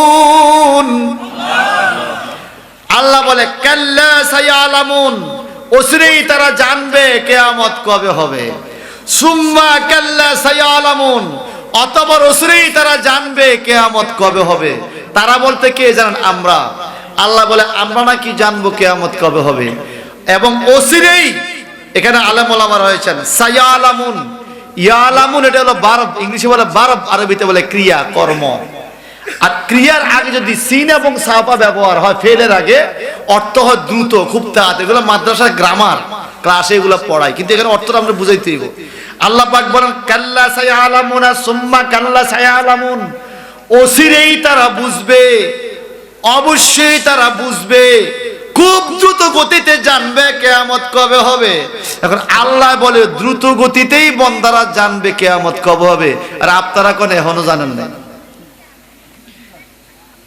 সায়ালামুন। আল্লাহ বলে কাল্লা সায়ালামুন, অচিরেই তারা জানবে কিয়ামত কবে হবে। সুম্মা কাল্লা সায়ালামুন, অতঃপর অচিরেই তারা জানবে কিয়ামত কবে হবে। তারা বলতে কে জানেন? আমরা। আল্লাহ বলে আমরা নাকি জানবো কিয়ামত কবে হবে, এবং অচিরেই। এখানে আলেম ওলামা রয়েছেন। সায়ালামুন, ইয়ালামুন, এটা হলো ভার্ব, ইংলিশে বলে ভার্ব, আরবিতে বলে ক্রিয়া, কর্ম। আর ক্রিয়ার আগে যদি সিন এবং সাফা ব্যবহার হয়, ফেলের আগে, অর্থ হয় দ্রুত, খুব তাড়াতাড়ি। এগুলো মাদ্রাসার গ্রামার ক্লাসে এগুলো পড়ায়, কিন্তু এখানে অর্থটা আমরা বুঝাইতে হইব। আল্লাহ পাক বলেন কাল্লা সায়ালামুনা সুম্মা কাল্লা সায়ালামুন, অচিরেই তারা বুঝবে, অবশ্যই তারা বুঝবে, খুব দ্রুত গতিতে জানবে কিয়ামত কবে হবে। এখন আল্লাহ বলে দ্রুত গতিতেই বান্দারা জানবে কিয়ামত কবে হবে। আর আপনারা কোন এখনো জানেন না?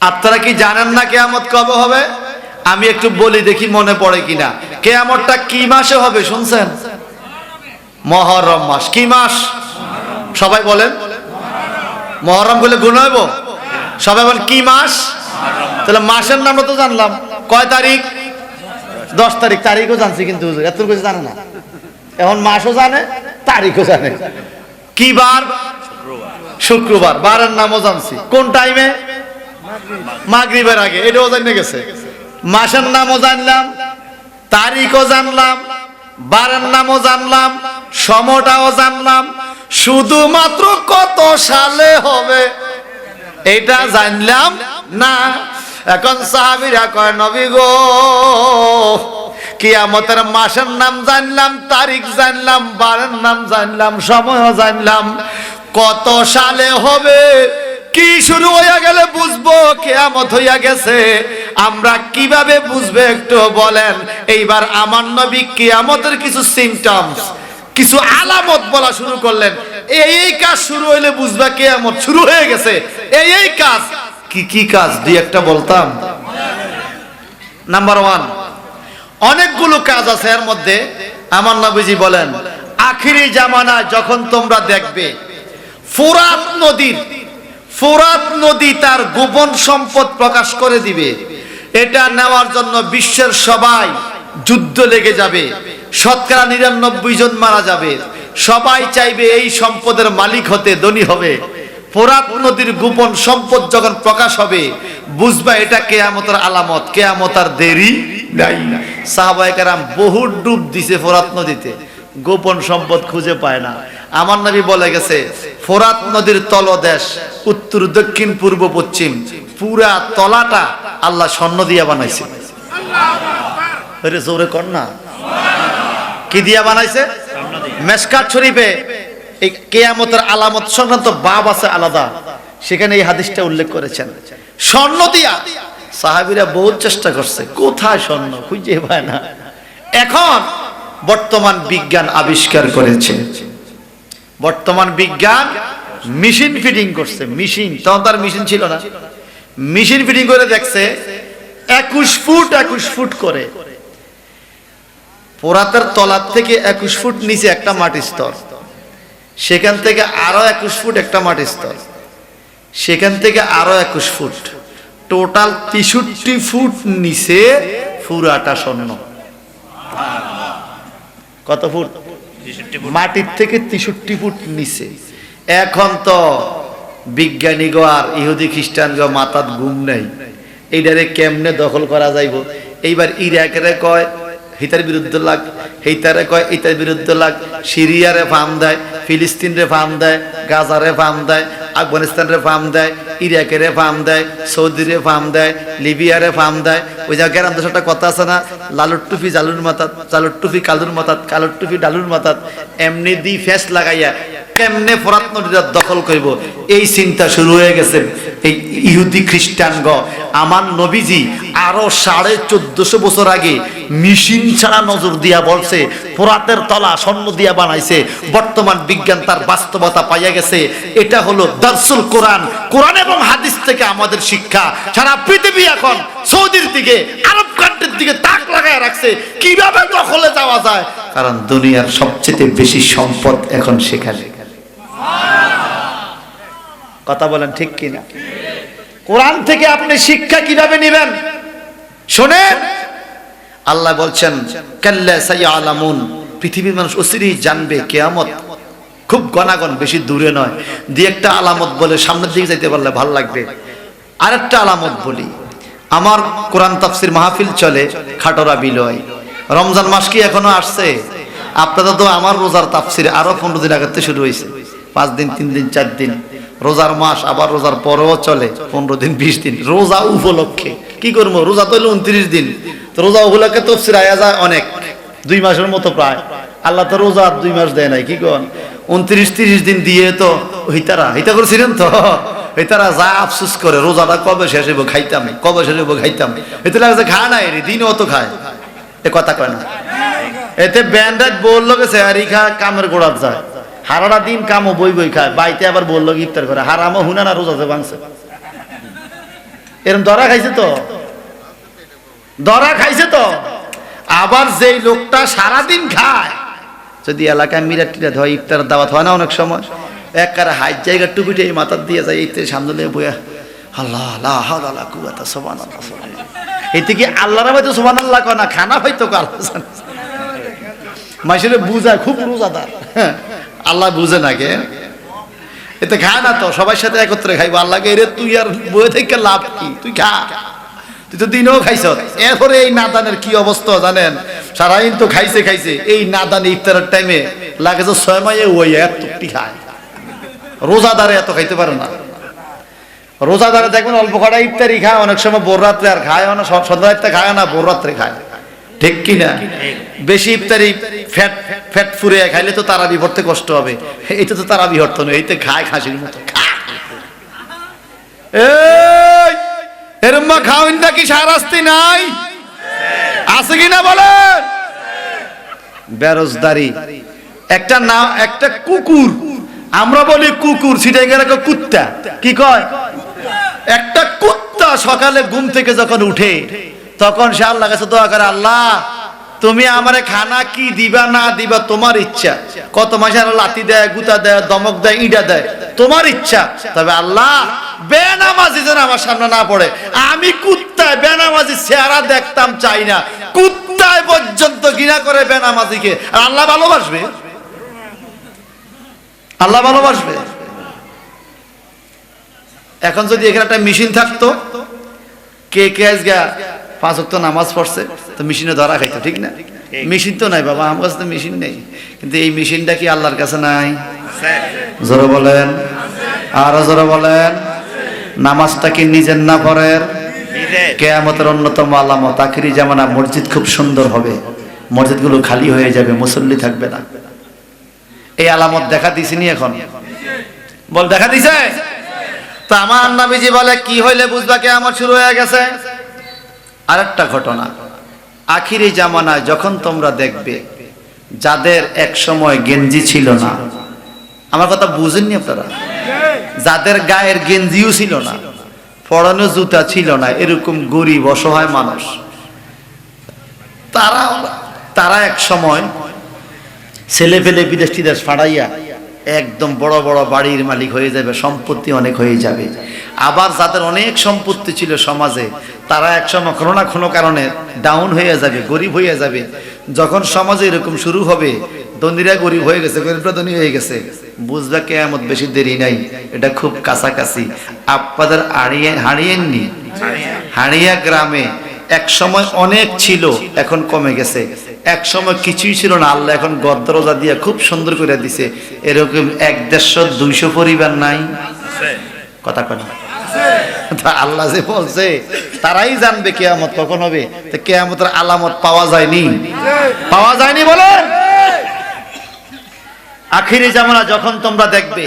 আপনারা কি জানেন না কিয়ামত কবে হবে? আমি একটু বলি, দেখি মনে পড়ে কিনা। কিয়ামতটা কি মাসে হবে শুনছেন? মুহররম মাস। কি মাস? সবাই বলেন। মুহররম বলে গুণ হইব? সবাই বলেন কি মাস? তাহলে মাসের নামটা তো জানলাম। কয় তারিখ? 10 তারিখ। তারিখও জানছি, কিন্তু এত কিছু জানে না। এখন মাসও জানে, তারিখও জানে। কি বার? শুক্রবার। বারের নামও জানছি। কোন টাইমে? মাগরিবের আগে। এটাও জানে গেছে। মাসের নামও জানলাম, তারিখও জানলাম, বারের নামও জানলাম, সময়টাও জানলাম, শুধুমাত্র কত সালে হবে এটা জানলাম না। এখন সাহাবীরা কয় নবী গো, কিয়ামতের মাসের নাম জানলাম, তারিখ জানলাম, বারের নাম জানলাম, সময়ও জানলাম, কত সালে হবে কি শুরু হইয়া গেলে বুঝবো কিয়ামত হইয়া গেছে? আমরা কিভাবে বুঝবো একটু বলেন। এইবার আমার নবী কিয়ামতের কিছু সিমটমস, কিছু আলামত বলা শুরু করলেন। এই কাজ শুরু হইলে বুঝবা কিয়ামত শুরু হয়ে গেছে। এই কাজ কি কি কাজ? দুই একটা বলতাম। নাম্বার 1, অনেকগুলো কাজ আছে, এর মধ্যে আমার নবীজি বলেন আখিরি জামানায় যখন তোমরা দেখবে ফোরাত নদী তার গোপন সম্পদ প্রকাশ করে দিবে, এটা নেওয়ার জন্য বিশ্বের সবাই যুদ্ধ লেগে যাবে, শতকরা 99 জন মারা যাবে, সবাই চাইবে এই সম্পদের মালিক হতে, ধনী হবে। ফোরাত নদীর গোপন সম্পদ যখন প্রকাশ হবে বুঝবা এটা কিয়ামতের আলামত, কিয়ামত আর দেরি নাই। সাহাবায়ে কেরাম বহু ডুব দিছে ফোরাত নদীতে, গোপন সম্পদ খুঁজে পায় না। আমার নবী বলে গেছে ফোরাত নদীর তলদেশ উত্তর দক্ষিণ পূর্ব পশ্চিম পুরা তলাটা আল্লাহ স্বর্ণ দিয়া বানাইছে। আরে জোরে কর না, কি দিয়া বানাইছে? মেশকাত শরীফে এই কিয়ামতের আলামত সংক্রান্ত বাব আছে আলাদা, সেখানে এই হাদিসটা উল্লেখ করেছেন স্বর্ণ দিয়া। সাহাবীরা বহুত চেষ্টা করছে, কোথায় স্বর্ণ খুঁজে পায় না। এখন বর্তমান বিজ্ঞান আবিষ্কার করেছে, বর্তমান বিজ্ঞান মেশিন ফিটিং করছে। মেশিন, তখন তার মেশিন ছিল না, মেশিন ফিটিং করে দেখছে 21 ফুট করে ফোরাতের তলার থেকে 21 ফুট নিচে একটা মাটির স্তর, সেখান থেকে আরো 21 ফুট একটা মাটির স্তর, সেখান থেকে আরো 21 ফুট, টোটাল 63 ফুট নিচে পুরাটা স্বর্ণ। কত ফুট? মাটির থেকে 63 ফুট নিচে। এখন তো বিজ্ঞানীগ আর ইহুদি খ্রিস্টানগো মাথাত ঘুম নেই, এইটারে কেমনে দখল করা যাইব। এইবার ইরাকের কয় হিতার বিরুদ্ধে লাগ, হেইতারে কয় ইতার বিরুদ্ধে লাগ, সিরিয়ারে ফার্ম দেয়, ফিলিস্তিনরে ফার্ম দেয়, গাজারে ফার্ম দেয়, আফগানিস্তানরে ফার্ম দেয়, ইরাকেরে ফার্ম দেয়, সৌদিরে ফার্ম দেয়, লিবিয়ারে ফার্ম দেয়। ওই যে গ্রাম দেশে একটা কথা আছে না, লালুর টুপি জালুর মাথাত, জালুর টুপি কালুর মাথাত, কালুর টুপি ডালুর মাথাত, এমনি দি ফেস লাগাইয়া কেমনে ফোরাত নদীটা দখল করব, এই চিন্তা শুরু হয়ে গেছে এই ইহুদি খ্রিস্টানগ। আমার নবীজি আরো 1450 বছর আগে মেশিন ছাড়া নজর দিয়া বলছে ফোরাতের তলা স্বর্ণ দিয়া বানাইছে। বর্তমান বিজ্ঞান তার বাস্তবতা পাইয়া গেছে। এটা হলো দারসুল কোরআন, কোরআন এবং হাদিস থেকে আমাদের শিক্ষা। সারা পৃথিবী এখন সৌদির দিকে, আরব কান্ট্রির দিকে তাক লাগায় রাখছে কিভাবে দখলে যাওয়া যায়, কারণ দুনিয়ার সবচেয়ে বেশি সম্পদ এখন সেখানে। কথা বলেন ঠিক কিনা? কোরআন থেকে আপনি শিক্ষা কিভাবে নেবেন শুনেন। আল্লাহ বলছেন কাল্লা সায়ালামুন, পৃথিবীর মানুষ অচিরেই জানবে কিয়ামত খুব ঘনাঘন, বেশি দূরে নয়। দুই একটা আলামত বলে সামনের দিকে যাইতে পারলে ভালো লাগবে। আরেকটা আলামত বলি, আমার কোরআন তাফসির মাহফিল চলে খাটোরা বিলয়। রমজান মাস কি এখনো আসছে? আপনাদের তো আমার রোজার তাফসির আরো 15 দিন আগে শুরু হয়েছে, 5 দিন 3 দিন 4 দিন, রোজার মাস আবার রোজার পরেও চলে 15 দিন 20 দিন রোজা উপলক্ষে। কি করবো, রোজা তো হলো 29 দিন, তো রোজা উপলক্ষে তফসির আয়া যায় অনেক, 2 মাসের মতো প্রায়। আল্লাহ তো রোজা 2 মাস দেয় নাই, কি কন 29-30 দিন দিয়ে তো হিতা করছিলেন তো, হিতারা যা আফসোস করে রোজাটা কবে শেষ হইব খাইতাম, কবে শেষ হইব খাইতাম। এতে লাগে খায় না, এর দিনও তো খায়, এ কথা কয় না। এতে ব্যান্ডাজ বললো গেছে আর ই খা কামের গোড়াত যায়, হারাটা দিন কামও বই খায়, বাইতে আবার বললো ইফতার করে, হারামও হুনা না রোজাতে ভাঙছে। এরকম ধরা খাইছে তো, ধরা খাইছে তো। আবার যেই লোকটা সারাদিন খায়, যদি এলাকায় মিরাট টিরাট হয়, ইফতার দাওয়াত হয় না অনেক সময়, একবারে হাইট জায়গা টুপিটে মাথার দিয়ে যায়, এই সামনে দিয়ে বইয়া আল্লাহ লা হাওলা ওয়ালা কুওয়াতা সুবহানাল্লাহ। এতে কি আল্লাহর হয়তো সুবহানাল্লাহ কয় না, খানা হয়তো আল্লাহ মাইসেরে বুঝায় খুব রোজাদার, আল্লাহ বুঝে না কে, এতে খায় না তো, সবার সাথে একত্রে খাইবো। আল্লাহকে এরে তুই আর বয়ে থেকে লাভ কি, তুই খা, তুই তো দিনও খাইছ। এরপরে এই নাদানের কি অবস্থা জানেন, সারাদিন তো খাইছে, এই নাদান ইফতারের টাইমে লাগে যে 6 মাসে ওই এতটি খায়। রোজাদারে এত খাইতে পারে না। রোজাদারে দেখবেন অল্প কটা ইফতারি খায়, অনেক সময় ভোর রাত্রে আর খায় না, সন্ধ্যা রাত্রে খায় না, ভোর রাত্রে খায়, ঠিক কিনা? বেশি ইফতারি ফ্যাট ফুরে খাইলে তো তারাবি পড়তে কষ্ট হবে, এইটা তো তারাবি অর্থ নয়, এইতে খায় খাসির মতো। এরম্মা খাওয়েন নাকি শাহরাস্তি নাই আছে কিনা বলেন? বেরোজগারি একটা না, একটা কুকুর, আমরা বলি কুকুর, সিটাইগারে কুত্তা, কি কয়? একটা কুত্তা সকালে ঘুম থেকে যখন উঠে তখন সে আল্লাহর কাছে দোয়া করে, আল্লাহ তুমি আমারে খানা কি দিবা না দিবা তোমার ইচ্ছা। কত মাসে আর লাথি দেয়, গুতা দেয়, দমক দেয়, ইটা দেয়, তোমার ইচ্ছা। তবে আল্লাহ বেনামাজি যেন আমার সামনে না পড়ে। আমি কুত্তায় বেনামাজি চেহারা দেখতাম চাই না। কুত্তায় পর্যন্ত ঘৃণা করে বেনামাজিকে, আর আল্লাহ ভালোবাসবে? আল্লাহ ভালোবাসবে? এখন যদি এখানে একটা মেশিন থাকতো, কে কে আজকে 5 ওয়াক্ত নামাজ পড়ছে, তো মেশিনে ধরা খাইতো, ঠিক না? মেশিন তো নাই বাবা, আমার কাছে তো মেশিন নেই, কিন্তু এই মেশিনটা কি আল্লাহর কাছে নাই? জোরে বলেন, আরো জোরে বলেন। নামাজটা কি নিজের না পরের? কিয়ামতের অন্যতম আলামত, আখিরি জামানা মসজিদ খুব সুন্দর হবে, মসজিদগুলো খালি হয়ে যাবে, মুসল্লি থাকবে না। এই আলামত দেখা দিছিনি এখন? বল, দেখা দিছে? তো আমার নবীজি বলে কি হইলে বুঝবা কিয়ামত শুরু হয়ে গেছে? আরেকটা ঘটনা, আখিরি জামানায় যখন তোমরা দেখবে যাদের এক সময় গেঞ্জি ছিল না, আমার কথা বুঝেননি আপনারা? যাদের গায়ের গেঞ্জিও ছিল না, পরানো জুতা ছিল না, এরকম গরিব অসহায় মানুষ, তারা এক সময় ছেলে ফেলে বিদেশ টিদেশ ফাড়াইয়া একদম বড় বড় বাড়ির মালিক হয়ে যাবে, সম্পত্তি অনেক হয়ে যাবে। আবার যাদের অনেক সম্পত্তি ছিল সমাজে, তারা একসময় কোনো না কোনো কারণে ডাউন হয়ে যাবে, গরিব হয়ে যাবে। যখন সমাজে এরকম শুরু হবে, ধনীরা গরিব হয়ে গেছে, গরিবরা ধনী হয়ে গেছে, বুঝবা কিয়ামত বেশি দেরি নাই, এটা খুব কাছাকাছি। আপনাদের হারিয়েননি? হাড়িয়া গ্রামে এক সময় অনেক ছিল, এখন কমে গেছে। এক সময় কিছুই ছিল না, আল্লাহ এখন ঘর দরজা দিয়ে খুব সুন্দর করে দিছে। এরকম 100-150 পরিবার নাই? কথা কয় না? আল্লাহ যে বলছে তারাই জানবে কিয়ামত কখন হবে। তো কিয়ামতের আলামত পাওয়া যায়নি? পাওয়া যায়নি? বলেন। আখিরি জামানা যখন তোমরা দেখবে,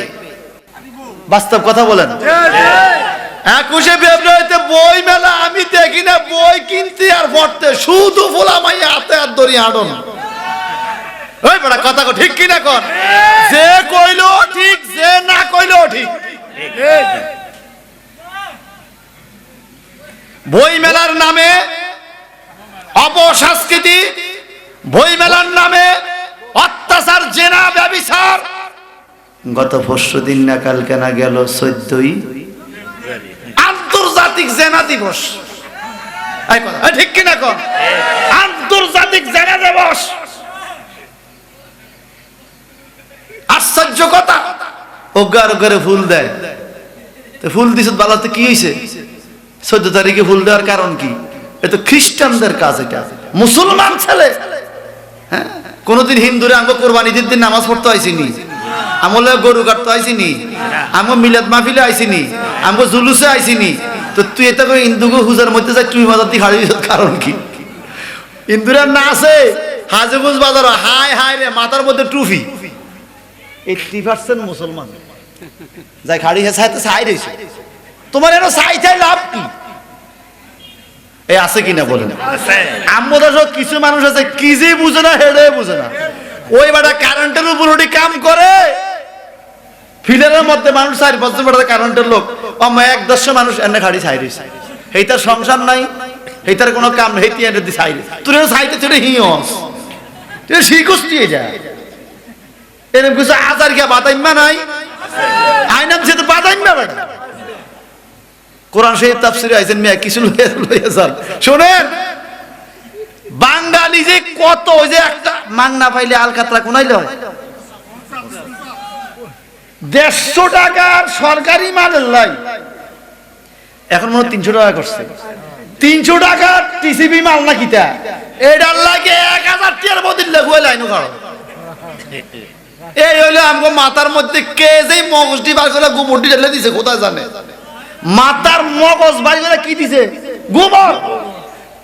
বাস্তব কথা বলেন, 21শে ফেব্রুয়ারিতে বই মেলা আমি দেখি না, বই কিনতে আর পড়তে শুধু ফোলা মাইয়া হাতে হাত ধরি হাঁটন। ওই বড় কথা কো, ঠিক কিনা কর? যে কইলো ঠিক, যে না কইলো ঠিক। বই মেলার নামে অপসংস্কৃতি, বই মেলার নামে অত্যাচার, জেনা, ব্যভিচার। গত পরশুদিন না কালকে না গেল 14ই আন্তর্জাতিক জেনা দিবস। ঠিক কিনা কর? আন্তর্জাতিক জেনা দিবস। আশ্চর্য কথা, ওগার করে ফুল দেয়। তো ফুল দিছ বালাতে কি হয়েছে? 14 তারিখে ফুল দেওয়ার কারণ কি? এটা খ্রিস্টানদের কাজ, এটা মুসলমান ছেলে। হ্যাঁ, কোনদিন হিন্দুরে আমরা কোরবানি ঈদের দিন নামাজ পড়তে আইসিনি, আমলে গরু কাটতে আইসিনি, আমরা মিলাদ মাহফিলে আইসিনি, আমরা জুলুসে আইসিনি। তো তুই এটা করে হিন্দুকে হুজার মধ্যে যাই তুই মাজার দিয়ে হারিয়ে, কারণ কি? হিন্দুরা না আছে হাজিগঞ্জ বাজার, হাই হাই রে মাথার মধ্যে টুপি। 80% মুসলমান যাই খাড়ি চাইতে চাই রয়েছে। তোমার এর চাই চাই লাভ কি? এই আছে কিনা বলেন? আমাদের কিছু মানুষ আছে কি যে বুঝে না, হেডে বুঝে না। ওই বেটা কারেন্টের উপর উঠে কাম করে, ফিলের মধ্যে মানুষ 4-5 বেটা কারেন্টের লোক, 1-10 মানুষ এনে খাড়ি চাই রয়েছে। এইটার সংসার নাই, এইটার কোনো কাম নেই, হেঁটে এনে দিয়ে চাই তুই চাইতে তুই হিঁস তুই শিখস দিয়ে যা। এরকম কিছু আজার গিয়া বাতাইম্মা নাই, আইনাম সে তো বাতাইম্মা বেটা। কোরআন শরীফ তাফসীরে আইছেন মিয়া কিছু লইয়া যান। শুনেন, বাঙালি যে কত, ওই যে একটা মাংনা পাইলে আলকাতরা কোনাইলে হয় 150 টাকার সরকারি মালের লাই, এখন মনে 300 টাকা করছে। 300 টাকার টিসিবি মাল না কিতা, এটার লাগে 1000 টাকার বদিল লাগুই লাইনো কারণ। এই হইলো আমগো মাথার মধ্যে কে যে মগজটি বার করে গোবরটি ঢেলে দিছে কোথায় জানে। মাথার মগজ বাড়ি করে কি দিছে? গোবর।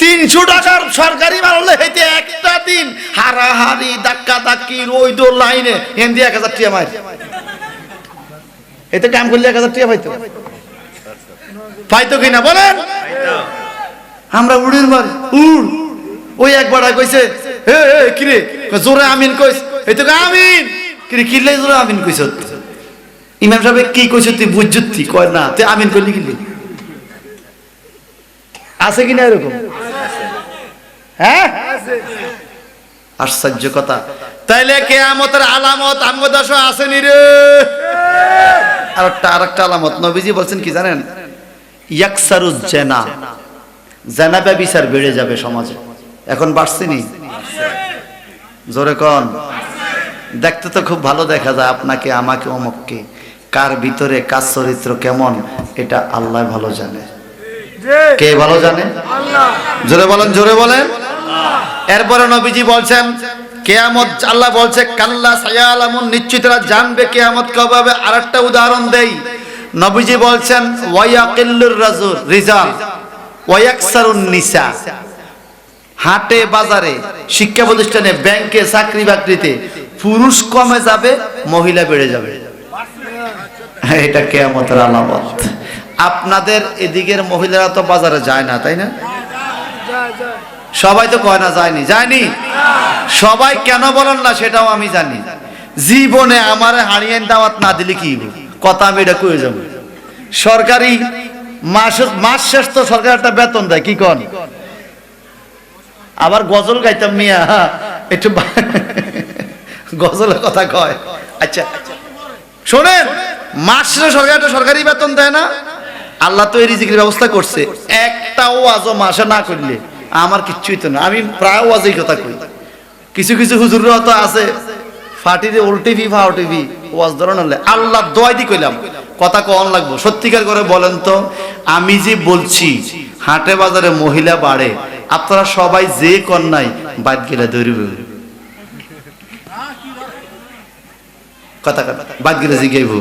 300 টাকার সরকারি মাল হলে হেতে একটা দিন হারাহারি ধাক্কা ধাক্কি রইদ লাইনে হেন্দি 1000 টাকা মার, এতে কাম করলে 1000 টাকা পাইতো, পাইতো কিনা বলেন? আমরা উড়ির মার উড়। ওই একবার কইছে হে কিরে জোরে আমিন কইস, এই তো আমিন কিরে কিলে জোরে আমিন কইছ। ইমাম সাহেব কি কইছ তুই বুঝছতি? কয় না, তুই আমিন কইলি কিলি? আছে কিনা এরকম? হ্যাঁ, আশ্চর্য কথা। তাইলে কিয়ামতের আলামত আমগো দেশে আসেনি রে। আরেকটা আলামত নবীজি বলছেন কি জানেন? ইয়াকসারুজ জানা, জানা ব্যভিচার বেড়ে যাবে সমাজে। এখন বাড়ছেনি? জোরে কোন। দেখতে তো খুব ভালো দেখা যায়, আপনাকে আমাকে অমুককে, কার ভিতরে কার চরিত্র কেমন এটা আল্লাহ ভালো জানে। কে ভালো জানে? আল্লাহ। জোরে বলেন, জোরে বলেন। এরপরে নবীজি বলছেন কিয়ামত, আল্লাহ বলছে কাল্লা সায়ালামুন, নিশ্চয় তারা জানবে কিয়ামত কবে হবে। আরেকটা উদাহরণ দেই, নবীজি বলছেন ওয়ায়াকিল্লুর রিজাল ওয়ায়াকসারুন নিসা। হাটে বাজারে, শিক্ষা প্রতিষ্ঠানে, ব্যাংকে, চাকরি বাকরিতে পুরুষ কমে যাবে, মহিলা বেড়ে যাবে। এটা কিয়ামতের আলামত। আপনাদের এদিকের মহিলারা তো বাজারে যায় না, তাই না? সবাই তো কয় না যায়নি, যায়নি। সবাই কেন বলেন না সেটাও আমি জানি। জীবনে আমার হারিয়ান দাওয়াত না দিলে কি কথা, আমি এটা কয়ে যাবো। সরকারি মাস শেষ তো সরকার একটা বেতন দেয়, কি কন? আবার গজল গাইতাম মিয়া, একটু গজলের কথা কয়। আচ্ছা শোনেন, মাস শেষে সরকার একটা সরকারি বেতন দেয় না? আল্লাহ তো এই রিজিকের ব্যবস্থা করছে। একটা ওয়াজও মাসে না করলে আমার কিচ্ছুই তো না। আমি প্রায় ওয়াজই কথা কই। কিছু কিছু হুজুররা তো আছে ফাটিতে উল্টিভি ফাউটিভি ওয়াজ ধরন হলে আল্লাহ দোয়াই দি কইলাম কথা কম লাগবো। সত্যিকার করে বলেন তো, আমি যে বলছি হাটে বাজারে মহিলা বাড়ে, আপনারা সবাই যে কন্যাই বাদ গেলে ধরবে কথা কথা বাদ গেলে জিগাইব।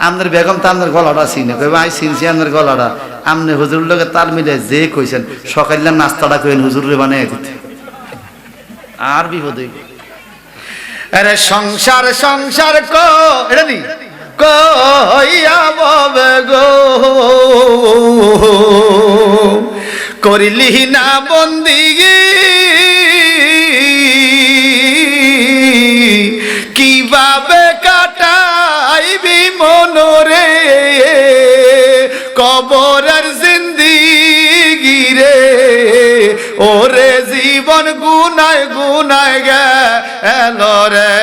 আপনার বেগম তো আপনার গলাটা চিনে, কইবা আই চিনছি আপনার গলাটা। আপনি হুজুরের লগে তাল মিলে যে কইছেন সকালে নাস্তাটা কইন হুজুরে বানিয়ে দিতে, আর বিপদ হইব। আরে সংসার সংসার কো এটা নি কইয়া ববে গো, করিলি না বন্দিগি কিভাবে কাটাইবি মনরে, কবরের জিন্দিগি রে ওরে জীবন গুনায় গুনায় গেল রে,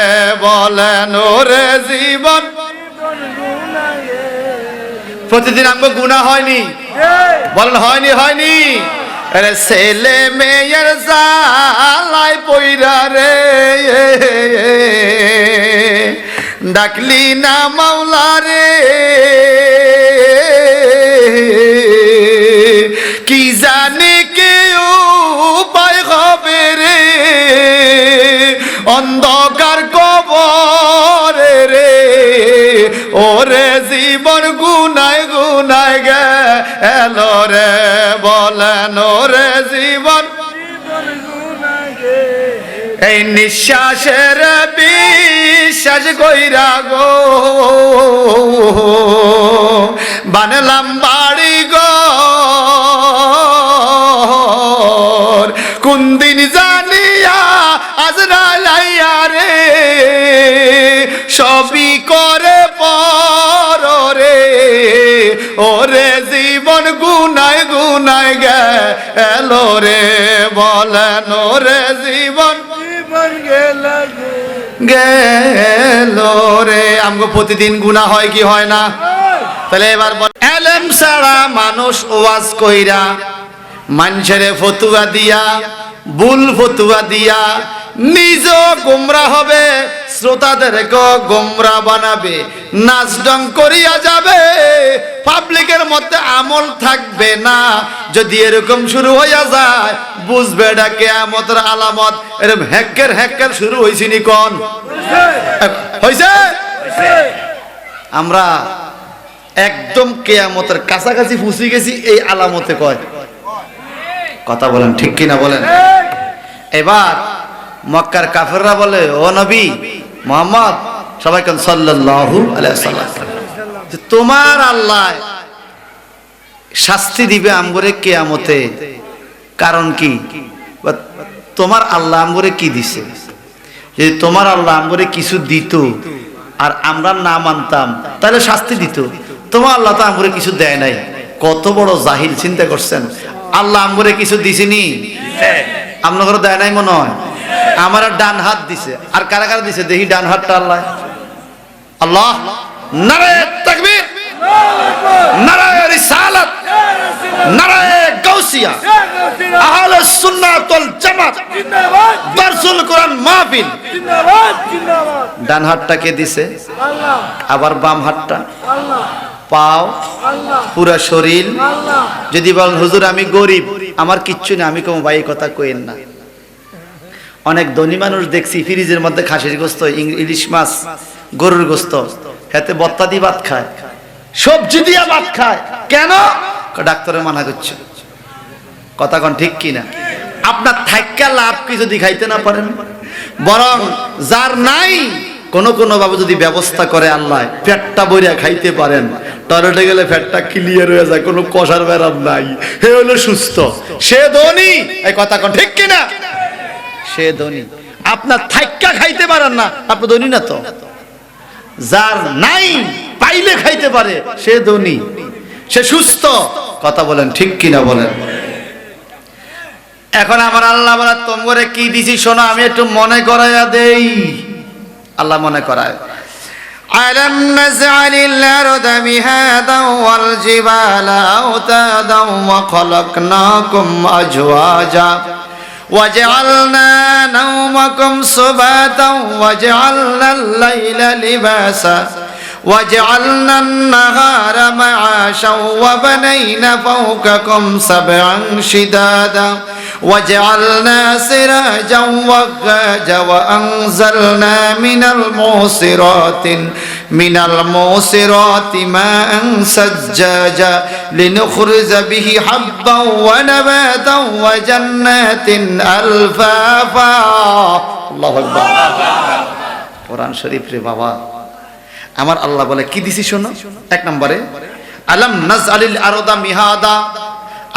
বলেন ওরে জীবন। প্রতিদিন আমগো গুনাহ হয়নি? বলেন হয়নি, হয়নি। আরে ছেলে মেয়ের জালাই পইরা রে ডাকলি না মাওলা রে, কি জানি কি উপায় হবে রে, অন্ধকার কবরে রে ওরে জীবন গুনায় গুনায় গেল রে, বলেন ওরে জীবন। এই নিঃশ্বাসের বিশ্বাস কইরা গো বানলাম বাড়ি গো, কোন দিন জানিয়া আজরাইল আইয়া রে সবই করে পর রে, ওরে জীবন গুনায় গুনায় গেল রে, বলেন ওরে জীবন গেল রে। আমগো প্রতিদিন গুনাহ হয় কি হয় না? তাহলে এবার এলেম ছাড়া মানুষ ওয়াজ কইরা, মানুষের ফতুয়া দিয়া, ভুল ফতুয়া দিয়া নিজ গোমরা হবে, শ্রোতাদেরকে গোমরা বানাবে, নাচ ডং করিয়া যাবে, পাবলিকের মধ্যে আমল থাকবে না। যদি এরকম শুরু হইয়া যায় বুঝবে এটা কিয়ামতের আলামত। এরকম হ্যাক্কের হ্যাক্কের শুরু হইছে নি? কোন হইছে? আমরা একদম কিয়ামতের কাছাকাছি পৌঁছে গেছি এই আলামতে কয় কথা। বলেন ঠিক কিনা বলেন? এবার মক্কার কাফেররা বলে ও নবী মুহাম্মদ, সবাই কোন সাল্লাল্লাহু আলাইহি ওয়াসাল্লাম, তোমার আল্লাহ শাস্তি দিবে আমগরে কিয়ামতে, কারণ কি? তোমার আল্লাহ আমগরে কি দিছে? যদি তোমার আল্লাহ আমগরে কিছু দিত আর আমরা না মানতাম তাহলে শাস্তি দিত। তোমার আল্লাহ তো আমগরে কিছু দেয় নাই। কত বড় জাহিল, চিন্তা করছেন? আল্লাহ আমগরে কিছু দিছিনি, আপনাদের দেয় নাই মনে হয়? আমার ডান হাত দিছে, আর কারা কারা দিছে দেখি ডান হাতটা আল্লাহ। আল্লাহ, নারায়ে তাকবীর, নারায়ে রিসালাত, নারায়ে গাউসিয়া, আহলুস সুন্নাত ওয়াল জামাত, জিন্দাবাদ, দারসুল কোরআন মাহফিল, জিন্দাবাদ জিন্দাবাদ। ডান হাতটা কে দিছে? আল্লাহ। আবার বাম হাতটা? আল্লাহ। পাও, আল্লাহ। পুরো শরীর, আল্লাহ। যদি বলেন হুজুর আমি গরিব, আমার কিচ্ছু না, আমি কোন ভাই কথা কইেন না। অনেক ধনী মানুষ দেখছি ফ্রিজের মধ্যে খাসির গোস্ত, ইলিশ মাছ, গরুর গোস্ত, হাতে বত্তা দিয়ে ভাত খায়, সবজি দিয়ে ভাত খায়। কেন? ডাক্তারে মানা করছে। কথা কোন ঠিক কিনা? আপনার থাইক্কা লাভ কি যদি খাইতে না পারেন, বরং যার নাই কোন কোন ভাবে যদি ব্যবস্থা করে আল্লাহ পেটটা বইরা খাইতে পারেন, টয়লেটে গেলে পেটটা ক্লিয়ার হয়ে যায়, কোনো কষার ব্যারাম নাই, হে হলো সুস্থ, সে ধনী। এই কথা কোন ঠিক কিনা? সে ধনী। আপনার থাইক্কা খাইতে পারেন না, আপনি ধনী না তো। যার নাই পাইলে খাইতে পারে, সে ধনী, সে সুস্থ। কথা বলেন ঠিক কিনা বলেন। এখন আমার আল্লাহ বলে তোমরে কি দিছি শোনো, আমি একটু মনে করাইয়া দেই। আল্লাহ মনে করায়, আলাম নাজআলিল আরদা মিহাদান ওয়াল জিবালা আওতাদান ওয়া খালাকনাকুম আজওয়াজা وجعلنا نومكم سباتا وجعلنا الليل لباسا وجعلنا النهار معاشا وبنينا فوقكم سبعا شدادا وجعلنا سراجا وهاجا وأنزلنا من المعصرات ماء سجاجا لنخرج به حبا ونباتا وجنات ألفافا الله أكبر কোরআন শরীফ রে বাবা। আমার আল্লাহ বলে কি দিছি শোনো। এক নম্বরে আলাম নাজআলিল আরদা মিহাদা,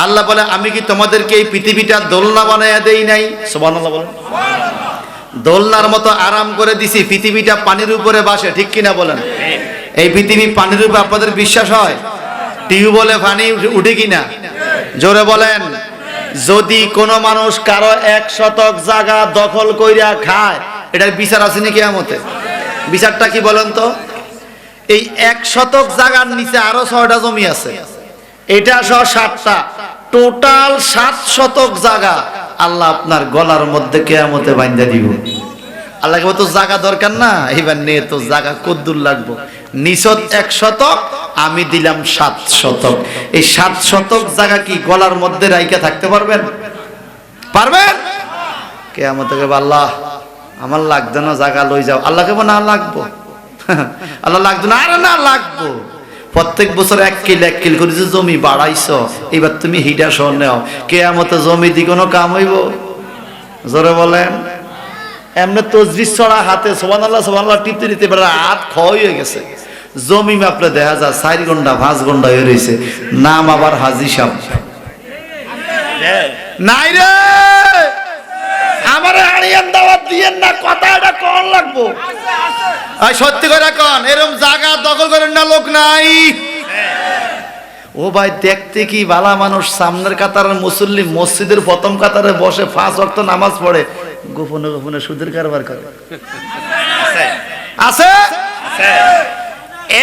আল্লাহ বলে আমি কি তোমাদেরকে এই পৃথিবীটা দোলনা বানায়া দেই নাই? সুবহানাল্লাহ বলেন। দোলনার মতো আরাম করে দিছি, পৃথিবীটা পানির উপরে ভাসে, ঠিক কিনা বলেন? এই পৃথিবী পানির উপরে আপনাদের বিশ্বাস হয়? টিউবওয়েলে পানি উঠে কিনা? জোরে বলেন। যদি কোনো মানুষ কারো 1 শতক জায়গা দখল কইরা খায়, এটার বিচার আছে নাকি কিয়ামতে? বিচারটা কি বলেন তো? এই 1 শতক জায়গার নিচে আরো 6টা জমি আছে, এটা সহ 7টা, টোটাল 7 শতক জায়গা আল্লাহ আপনার গলার মধ্যে কিয়ামতে বাইন্ধা দিব। আল্লাহকে তো জায়গা দরকার না, এবার নে তো জায়গা কদ্দুর লাগবো। নিচত 1 শতক, আমি দিলাম 7 শতক। এই 7 শতক জায়গা কি গলার মধ্যে রাইখা থাকতে পারবেন? পারবেন? কিয়ামতে বলবে আল্লাহ আমার লাগবে না, জায়গা লই যাও। আল্লাহকে বলে না লাগবো। আল্লাহ লাগবে না, আরে না লাগবো। প্রত্যেক বছর 1 কিল 1 কিল করে যে জমি বাড়াইছো, এবার তুমি হিডা সহ নেও। কিয়ামতে জমি দি কোনো কাম হইব? জোরে বলেন। এমনি তসবিহ ছড়া হাতে সুবহানাল্লাহ সুবহানাল্লাহ টিপতে টিপতে বেড়া হাত ক্ষয় হয়ে গেছে। জমি মাপলে দেখা যায় 4 ঘন্টা 5 ঘন্টা হয়ে রয়েছে। নাম আবার হাজি সাহেব নাই রে, আমারে আড়িয়ান দাওয়াত দিয়েন না, কথা এটা কোন লাগবো। আর সত্যি করে কোন এরকম জায়গা দখল করেন না, লোক নাই। ও ভাই দেখতে কি ভালো মানুষ, সামনের কাতারের মুসল্লি, মসজিদের প্রথম কাতারে বসে 5 ওয়াক্ত নামাজ পড়ে, গোপনে গোপনে সুদের কারবার করে আছে।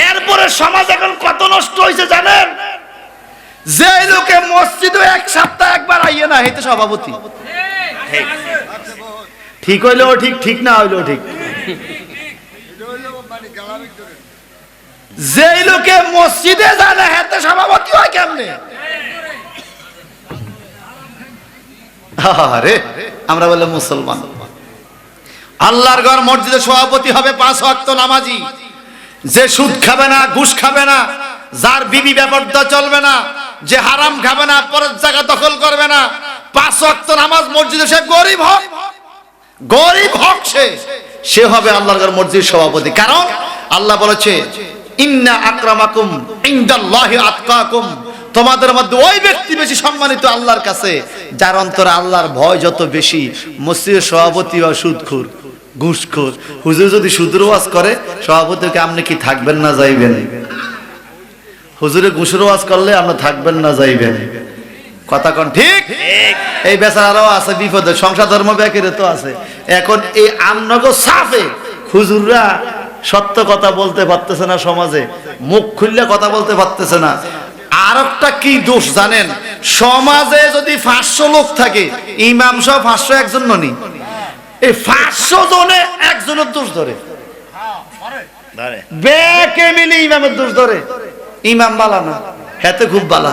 এরপরে সমাজ এখন কত নষ্ট হয়েছে জানেন? যে লোকে মসজিদে 1 সপ্তাহ একবার আইয়ে না, হেতে সভাপতি। ঠিক হইলেও ঠিক, ঠিক না হইলেও ঠিক। যে লোকে মসজিদে যায় না, হেতে সভাপতি হয় কেমনে? আরে আমরা বলে মুসলমান, আল্লাহর ঘর মসজিদে সভাপতি হবে 5 ওয়াক্ত নামাজি, যে সুদ খাবে না, ঘুষ খাবে না, যার বিবি বেপরদা চলবে না, যে হারাম খাবে না, পরের জায়গা দখল করবে না, 5 ওয়াক্ত নামাজ মসজিদে, সে গরিব হোক, গরিব হোক, সে হবে আল্লাহর ঘর মসজিদ সভাপতি। কারণ আল্লাহ বলেছে ইন্না আকরামাকুম ইনদাল্লাহি আতকাকুম, তোমাদের মধ্যে ওই ব্যক্তি বেশি সম্মানিত আল্লাহর কাছে যার অন্তরে আল্লাহর ভয় যত বেশি। মসজিদের সভাপতি বা সুদখোর, ঘুষখোর। হুজুর যদি সুদের ওয়াজ করে, সভাপতিকে আপনি কি থাকবেন না যাইবেন? হুজুরে ঘুষের ওয়াজ করলে আপনি থাকবেন না যাইবেন? কথা কোন ঠিক? এই বেচারাও আছে বিপদে, সংসার ধর্ম ব্যাকেরে তো আছে। এখন এই আমনগর সাফে হুজুররা সত্য কথা বলতে পারতেছে না, সমাজে মুখ খুললে কথা বলতে পারতেছে না। আর একটা কি দোষ জানেন? সমাজে যদি 500 লোক থাকে, ইমাম সহ 501 জন ননি, এই 500 জনে একজনের দোষ ধরে, বেকে মিলে ইমামের দোষ ধরে। ইমাম বালা না, হেতে খুব বালা,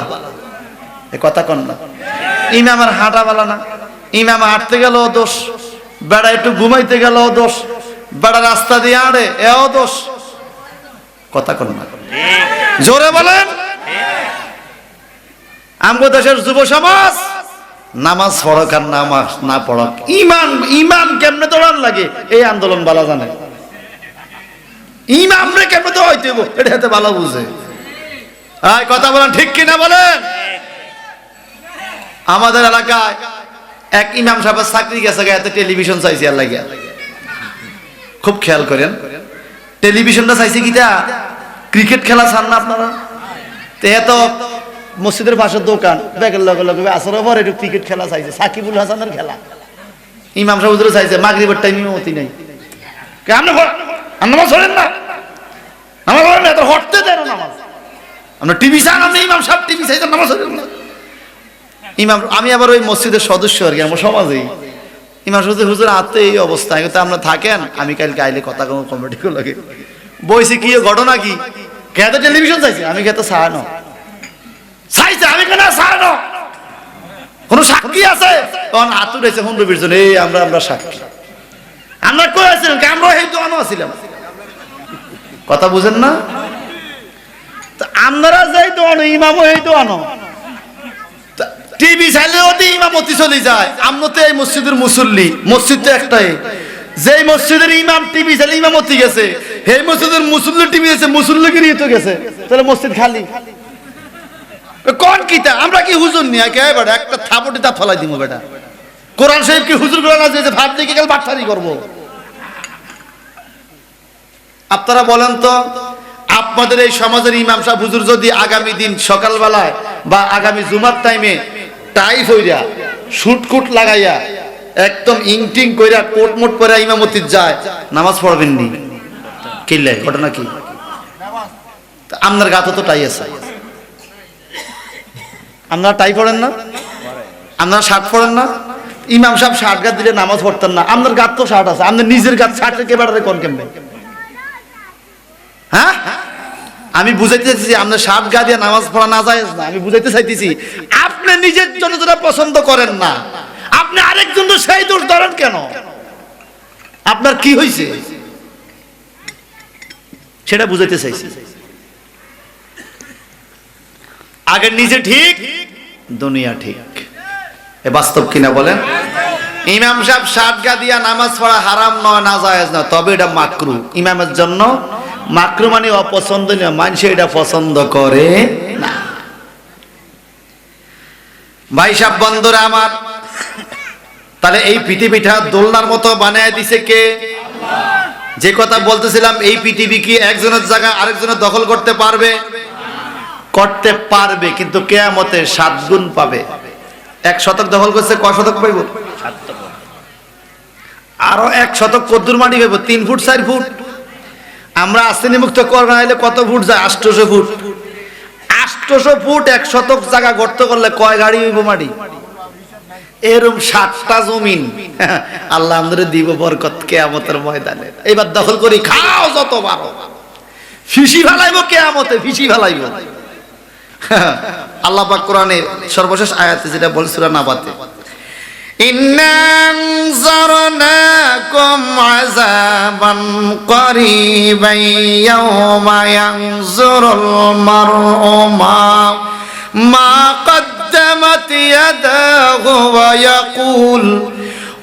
এ কথা কন না। ইমামের হাঁটা বালা না, ইমাম হাঁটতে গেলেও দোষ, বেড়া একটু ঘুমাইতে গেলেও দোষ, বেড়া রাস্তা দিয়ে আড়ে এও দোষ। কথা কন না, জোরে বলেন। আমগো দেশের যুব সমাজ নামাজ পড়ক আর নামাজ না পড়ক, ইমাম কেমনে দৌড়ান লাগে এই আন্দোলন বালা জানে। ইমাম রে কেমনে তো হইতে এটা হাতে ভালো বুঝে। কথা বলেন ঠিক কিনা বলেন? আমাদের এলাকায় এক ইমাম সাহেব চাকরি গেছে, গায়ে টেলিভিশন চাইছে, আর লাগিয়া খুব খেয়াল করেন। টেলিভিশনটা চাইছে কিটা, ক্রিকেট খেলা চান না আপনারা? তো মসজিদের পাশের দোকান, ব্যাগের লগে লগে আসরের পর একটু ক্রিকেট খেলা চাইছে, সাকিবুল হাসানের খেলা। ইমাম সাহেব চাইছে মাগরিবের টাইমে মতি নাই, নামাজ পড়েন না, নামাজ পড়েন না, হটতে দেন নামাজ। আমরা টিভি চান, আপনি ইমাম সাহেব টিভি চাইছেন, নামাজ পড়েন না। ইমাম, আমি আবার ওই মসজিদের সদস্য আর কি, আমার সমাজেই। ইমাম সাহেব হুজুর আত্মে এই অবস্থা, আমরা থাকেন, আমি কালকে আইলে কথা কম কমিটি লাগে বইছি, কি ঘটনা কি? খেতে টেলিভিশন চাইছে, আমি খেতে চাহানো চাইছে, আমি কেন চাহানো? কোন সাক্ষী আছে? তখন হাত উঠেছে 15-20 জন, এই আমরা সাক্ষী। আমরা কই আছিলাম? আমরা এই দোয়ানো আছিলাম। কথা বুঝেন না? আপনারা যেই দোয়ানো, ইমামও এই দোয়ানো। টিভি চাইলে ওতে ইমামতি চলে যায়। আমরা তো এই মসজিদের মুসল্লি, মসজিদ তো একটাই। যেই মসজিদের ইমাম টিভি চাইলে ইমামতি গেছে, সেই মসজিদের মুসল্লি টিভি গেছে, মুসল্লিগিরি তো গেছে, তাহলে মসজিদ খালি। কোন কিতা? আমরা কি হুজুর নিয়ে বেটা একটা থাপটি তা ফলাই দিব বেটা? কোরআন শরীফ কি হুজুর গুলো না যে ভাব দেখে গেল বাটফারি করবো? আপনারা বলেন তো, আপনাদের এই সমাজের ইমাম সাহেব হুজুর যদি আগামী দিন সকালবেলায় বা আগামী জুমার টাইমে টাই হইয়া শুটকুট লাগাইয়া একদম ইংটিং কইরা কোট মোট পরে ইমামতি যায়, নামাজ পড়বেন নি? কিল্লাই ঘটনা কি? আপনার গাতে তো টাই আছে, আপনারা টাই পড়েন না? আপনারা শার্ট পড়েন না? ইমাম সাহেব শার্ট গাত দিলে নামাজ পড়তেন না? আপনার গাত তো শার্ট আছে, আপনার নিজের গাত শার্ট রেখে বেড়ারে কোন কেমবে? হ্যাঁ, আমি বুঝাইতে চাইছি আপনার শার্ট গা দিয়ে নামাজ পড়া না যায় না। আমি বুঝাইতে চাইতেছি আপনি নিজের জন্য যেটা পছন্দ করেন না, আপনি আরেকজন সেই দোষ ধরেন কেন? আপনার কি হয়েছে সেটা বুঝাইতে চাইছি। আগে নিজে ঠিক, দুনিয়া ঠিক। এ বাস্তব কিনা বলেন? ইমাম সাহেব শার্ট গা দিয়া নামাজ পড়া হারাম নয়, না জায়েজ না, তবে এটা মাকরু। ইমামের জন্য মাকরু মানে অপছন্দনীয়, মানুষ এটা পছন্দ করে না। ভাই সাহেব বন্ধুরা আমার, তাহলে এই পৃথিবীটা দোলনার মতো বানায় দিছে কে? যে কথা বলতেছিলাম, এই পৃথিবী কি একজনের জায়গা আরেকজনের দখল করতে পারবে? করতে পারবে, কিন্তু কিয়ামতে 7 গুণ পাবে। 1 শতক দখল করছে, কয় শতক পাইব? 7 শতক। আরো 1 শতক কদ্দুর মাটি পাইব, 3 ফুট 4 ফুট। আমরা আসেনি মুক্ত করোনা হলে কত ফুট যায়? 800 ফুট। 800 ফুট 1 শতক জায়গা গর্ত করলে কয় গাড়ি হইব মাটি? এরকম 7টা জমিন আল্লাহ আমাদের দিব বরকত কিয়ামতের ময়দানে। এবার দখল করি, খাও যত পারো, ফিসি ফেলাইব কিয়ামতে, ফিসি ফেলাইব। আল্লাহ পাক কোরআনের সর্বশেষ আয়াতে যেটা বলে সূরা নাবাতে, ইন্না আনজারনাকুম আযাবান করিবান ইয়াওমা ইয়ানজুরুল মার'উ মা قدمت يداه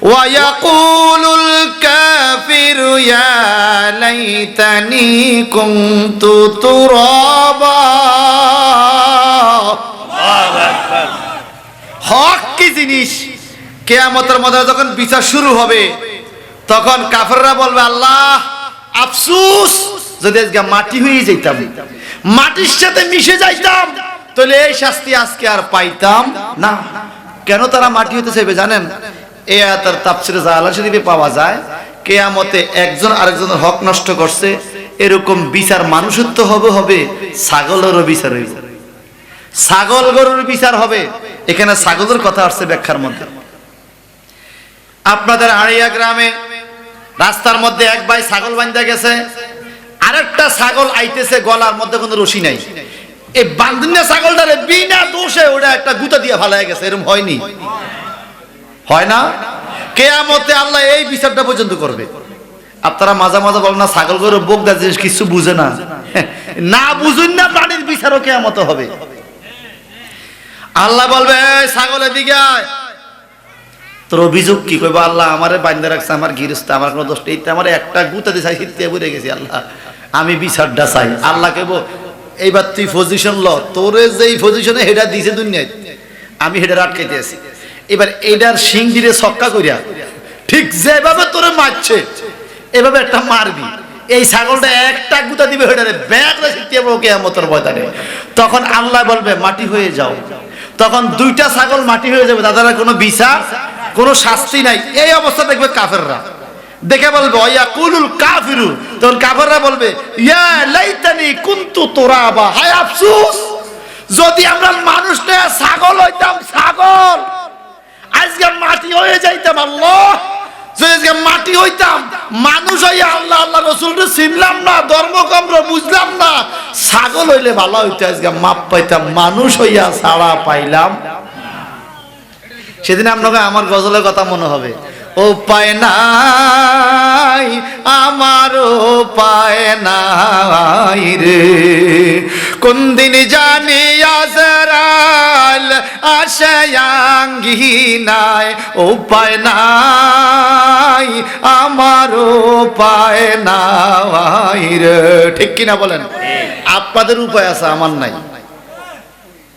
ويقول الكافر يا ليتني كنت ترابا। হক কি জিনিস? কিয়ামতের মধ্যে যখন বিচার শুরু হবে, তখন কাফেররা বলবে, আল্লাহ আফসোস, যদি আজকে মাটি হয়ে যাইতাম, মাটির সাথে মিশে যাইতাম, তাহলে এই শাস্তি আজকে আর পাইতাম না। কেন তারা মাটি হতে চাইবে জানেন? এই আয়াতের তাফসীরে জালালাইন শরীফে পাওয়া যায়, কিয়ামতে একজন আরেকজনের হক নষ্ট করছে, এরকম বিচার মানুষের তো হবে, ছাগলেরও বিচার হইব, ছাগল গরুর বিচার হবে। এখানে ছাগলের কথা আসছে ব্যাখ্যার মধ্যে। আপনাদের আড়িয়া গ্রামে রাস্তার মধ্যে এক ভাই ছাগল বাঁধা গেছে, আরেকটা ছাগল আইতেছে, গলার মধ্যে কোনো রশি নাই, এই বান্ধন্য ছাগলটারে বিনা দোষে ওটা একটা গুতা দিয়ে ফালায় গেছে। এরকম হয়নি? হয় না? কিয়ামতে আল্লাহ এই বিচারটা পর্যন্ত করবে। আপনারা মাঝে মাঝে বলেন না ছাগল গরু বোকদা জিনিস কিছু বুঝে না, না বুঝুন না, প্রাণীর বিচারও কিয়ামতে হবে। আল্লাহ বলবে ছাগলের দিকে আয়, তোর অভিযোগ কি? কইবো আল্লাহ আমারে বান্ধা রাখছে, আমার গৃহস্থ, আমার কোনো দোষ নেই, আমার একটা গুতা দিয়ে চাই হিতে বুঝে গেছি, আল্লাহ আমি বিচারটা চাই। আল্লাহ কইবো এইবার তুই পজিশন ল, তোরে যেই পজিশনে হেডা দিছে দুনিয়ায় আমি হেডার আটকাইতে আছি, এবার এটার শিং দিলে ছক্কা করিয়া ঠিক যেভাবে তোরে মারছে এভাবে একটা মারবি, এই ছাগলটা একটা গুতা দিবে হেডারে ব্যাগ ছিটিয়ে পড়ো কিয়ামতের ময়দানে। তখন আল্লাহ বলবে মাটি হয়ে যাও, তখন দুইটা ছাগল মাটি হয়ে যাবে, তাদের কোনো বিচার কোনো শাস্তি নাই। এই অবস্থা দেখবে কাফেররা, দেখে বলবে ইয়াকুলুল কাফিরু, তখন কাফেররা বলবে ইয়া লাইতানি কুনতু তুরাবা, হায় আফসোস যদি আমরা মানুষ না ছাগল হইতাম, ছাগল আজকে মাটি হয়ে যাইতাম। আল্লাহ যদি আজকে মাটি হইতাম, মানুষ হইয়া আল্লাহ আল্লাহ রাসূলকে চিনলাম না, ধর্মকর্ম বুঝলাম না, ছাগল হইলে ভালো হইতো, আজকে মাপ পাইতাম, মানুষ হইয়া ছাড়া পাইলাম। সেদিন আপনাকে আমার গজলের কথা মনে হবে, ও পায় নাই আমার উপায় নাই রে, কোন দিন জানি আজরাইল আসে আঙ্গিনায়, উপায় নাই আমার উপায় নাই রে। ঠিক কিনা বলেন? আপনাদের উপায় আছে, আমার নাই।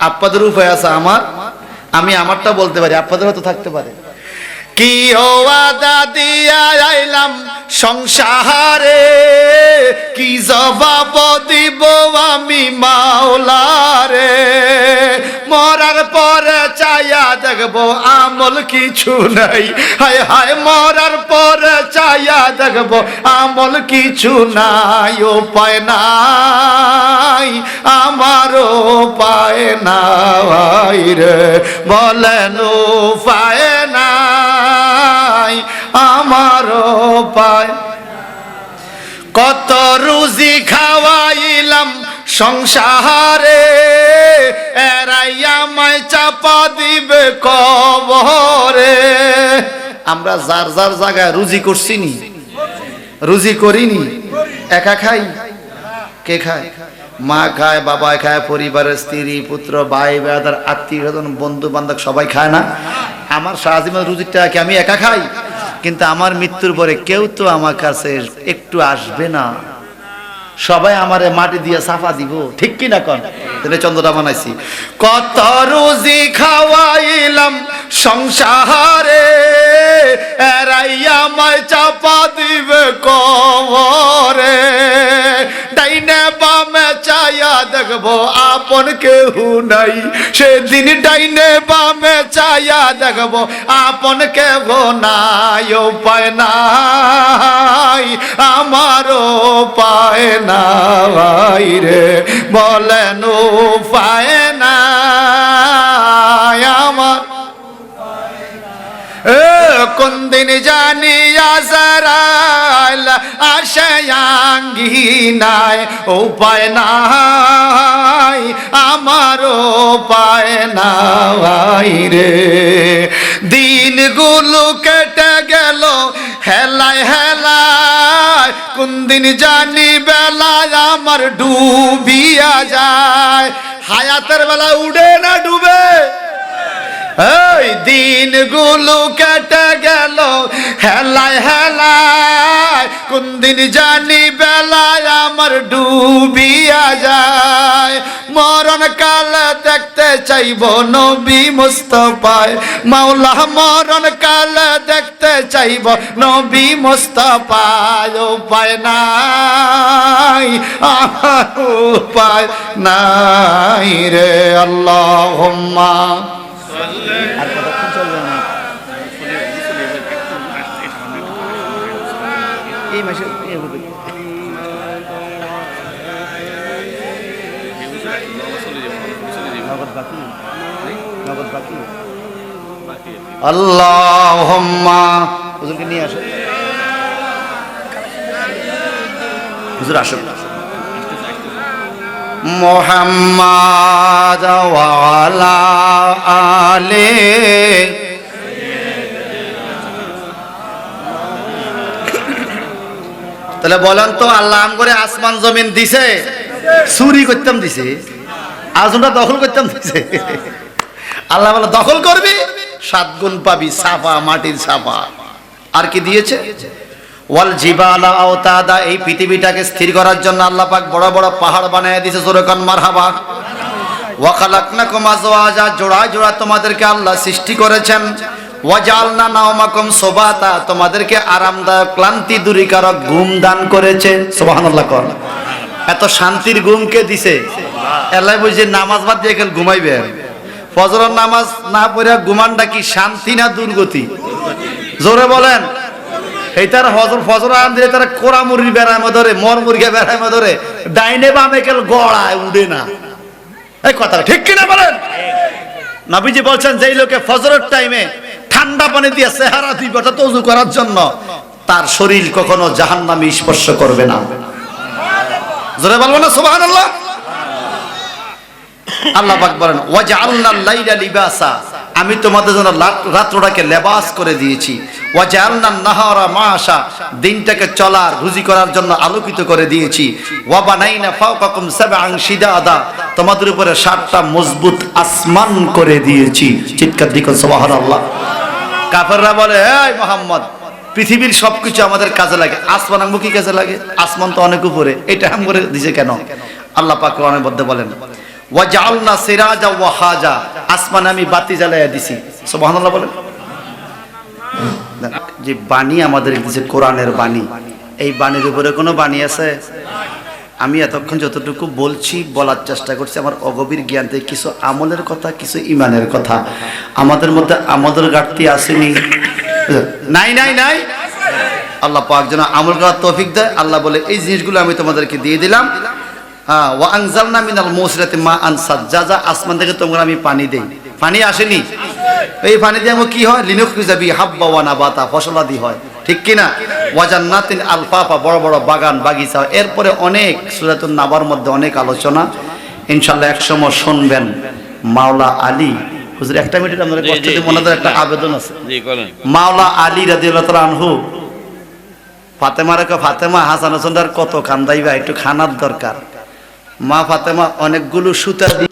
আপনাদের উপায় আছে, আমার, আমি আমারটা বলতে পারি, আপনাদের হয়তো থাকতে পারে। কি ওয়াদা দিয়া আইলাম সংসারে, কি জবাব দিব আমি মাওলারে, মরার পরে চাইয়া দেখবো আমল কিছু নাই, হায় হায় মরার পরে চাইয়া দেখবো আমল কিছু নাই, উপায় নাই আমার উপায় নাই রে, বলেন উপায় নাই আমার উপায়। কত রুজি খাওয়াইলাম সংসারে, এরাই আমায় চাপা দিবে কবরে। আমরা যার যার জায়গায় রুজি করছি নি, রুজি করিনি, একা খাই, কে খায়? মা খায়, বাবা খায়, পরিবারের স্ত্রী পুত্র ভাই ব্রাদার আত্মীয় স্বজন বন্ধু বান্ধব সবাই খায় না? আমার সারাজীবন রুজির টাকা কি আমি একা খাই? কিন্তু আমার মৃত্যুর পরে কেউ তো আমার কাছে একটু আসবে না, সবাই আমারে মাটি দিয়ে সাফা দিব, ঠিক কি না? কোন চন্দ্রটা বানাইছি। কত রুজি খাওয়াইলাম সংসারে, এরাই আমায় চাপা দিবে কবরে, ডাইনে বামে চাইয়া দেখবো আপন কেহ নাই, সেদিন ডাইনে বামে চাইয়া দেখবো আপন কেহ নাই, উপায় নাই আমার উপায় নাই রে, বলেন উপায় নাই আমার। কোন দিন জানি আজরাইল আসে আঙ্গিনায়, উপায় নাই আমার উপায় নাই রে, দিনগুলো কেটে গেল হেলায় হেলায়, কোন দিন জানি বেলায় আমার ডুবিয়া যায়, হায়াতের বেলা উড়ে না ডুবে, এই দিনগুলো কেটে গেল হেলায় হেলায়, কোন দিন জানি বেলায় আমার ডুবিয়া যায়। মরণ কাল দেখতে চাইব নবী মুস্তাফায়, মাওলা মরণ কাল দেখতে চাইব নবী মুস্তাফায়। উপায় নাই, উপায় নাই রে। আল্লাহুম্মা আর কতক্ষণ চলবে না এই মাসে আল্লাহুম্মা হুজুরকে নিয়ে আসো, হুজুর আসুন। মুহাম্মাদ ওয়া আলা আলি তাহলে বলেন তো আল্লাহ আম করে আসমান জমিন দিছে, চুরি করতাম দিছে, আজনটা দখল করতাম দিছে। আল্লাহ বলে দখল করবি 7 গুণ পাবি, সাফা মাটির সাফা। আর কি দিয়েছে? ওয়াল জিবালা আওতাদা, এই পৃথিবীটাকে স্থির করার জন্য আল্লাহ পাক বড় বড় পাহাড় বানায় দিয়েছে। জোরে কান মারহাবা। ওয়া খালাকনাকুম আজওয়াজা, জোড়া জোড়া তোমাদেরকে আল্লাহ সৃষ্টি করেছেন। ওয়াজালনা নাওমাকুম সুবাতা, তোমাদেরকে আরামদায়ক ক্লান্তি দূরীকারক ঘুম দান করেছে। সুবহানাল্লাহ কর। এত শান্তির ঘুম কে দিছে? আল্লাহ বুঝে নামাজ বাদ দিয়ে গেল ঘুমাইবে। ফজরের নামাজ না পড়ে ঘুমানটা কি শান্তি না দুর্গতি? জোরে বলেন। এইটার ফজর আন দিলে তারা কোরা মুরগি বেড়ায় ধরে, মর মুরগি বেড়ায় ধরে, ডাইনে বামে কেল গড়ায় উঠে না। এই কথা ঠিক কিনা বলেন? নবীজি বলছেন যেই লোকে ফজরের টাইমে ঠান্ডা পানি দিয়ে চেহারা 2 ঘন্টা ওযু করার জন্য, তার শরীর কখনো জাহান্নামে স্পর্শ করবে না। জোরে বলবেন না সুবহানাল্লাহ? আল্লাহ পাক বলেন ওয়াজআলনাল লাইলা লিবাসা, আমি তোমাদের জন্য রাত্রটাকে লেবাস করে দিয়েছি। ওয়াজআলনান নাহারা মাশা, দিনটাকে চলার রুজি করার জন্য আলোকিত করে দিয়েছি। ওয়া বানাইনা ফাওকাকুম সাবআন শিদাদা, তোমাদের উপরে 7টা মজবুত আসমান করে দিয়েছি। চিৎকার দিকে সুবহানাল্লাহ। কাফেররা বলে এই মুহাম্মদ, পৃথিবীর সবকিছু আমাদের কাজে লাগে, আসমান আমগো কি কাজে লাগে? আসমান তো অনেক উপরে, এটা হাম করে দিয়েছে কেন? আল্লাহ পাক কোরআনের মধ্যে বলেন ওয়াজআলনা সিরাজা ওয়াহাজা, আসমানে আমি বাতি জ্বালাইয়া দিছি। সুবহানাল্লাহ বলেন। যে বাণী আমাদের দিয়েছে কোরআনের বাণী, এই বাণীর উপরে কোনো বাণী আছে? আমি এতক্ষণ যতটুকু বলছি, বলার চেষ্টা করছি আমার অগভীর জ্ঞান থেকে, কিছু আমলের কথা, কিছু ইমানের কথা। আমাদের মধ্যে আমলের ঘাটতি আসেনি? নাই নাই নাই। আল্লাহ পাক যেন আমল করার তৌফিক দেয়। আল্লাহ বলে এই জিনিসগুলো আমি তোমাদেরকে দিয়ে দিলাম। ওয়া আনজালনা মিনাল মুসরাতি মাআন সাজ্জাজা, আসমান থেকে তোমরা আমি পানি দেই। পানি আসেনি? এই পানি দিয়ে কি হয়? লিনুখরিজা বি হাব্বা ওয়া নাবাতা, ফসলাদি হয়। ঠিক কি না? ওয়া জান্নাতিন আলফাফা, বড় বড় বাগান বাগিচা। এরপরে অনেক সূরাতুন নাবার মধ্যে অনেক আলোচনা, ইনশাআল্লাহ এক সময় শুনবেন। মাওলা আলী হুজুর, একটা মিনিট আপনাদের কষ্ট দিয়ে মনাদের একটা আবেদন আছে। জি করেন। মাওলা আলী রাদিয়াল্লাহু তাআলা আনহু ফাতেমারে কয়, ফাতেমা হাসান হোসেনদার কত কান্দাইবা, একটু খানার দরকার। মা ফাতেমা অনেকগুলো সুতা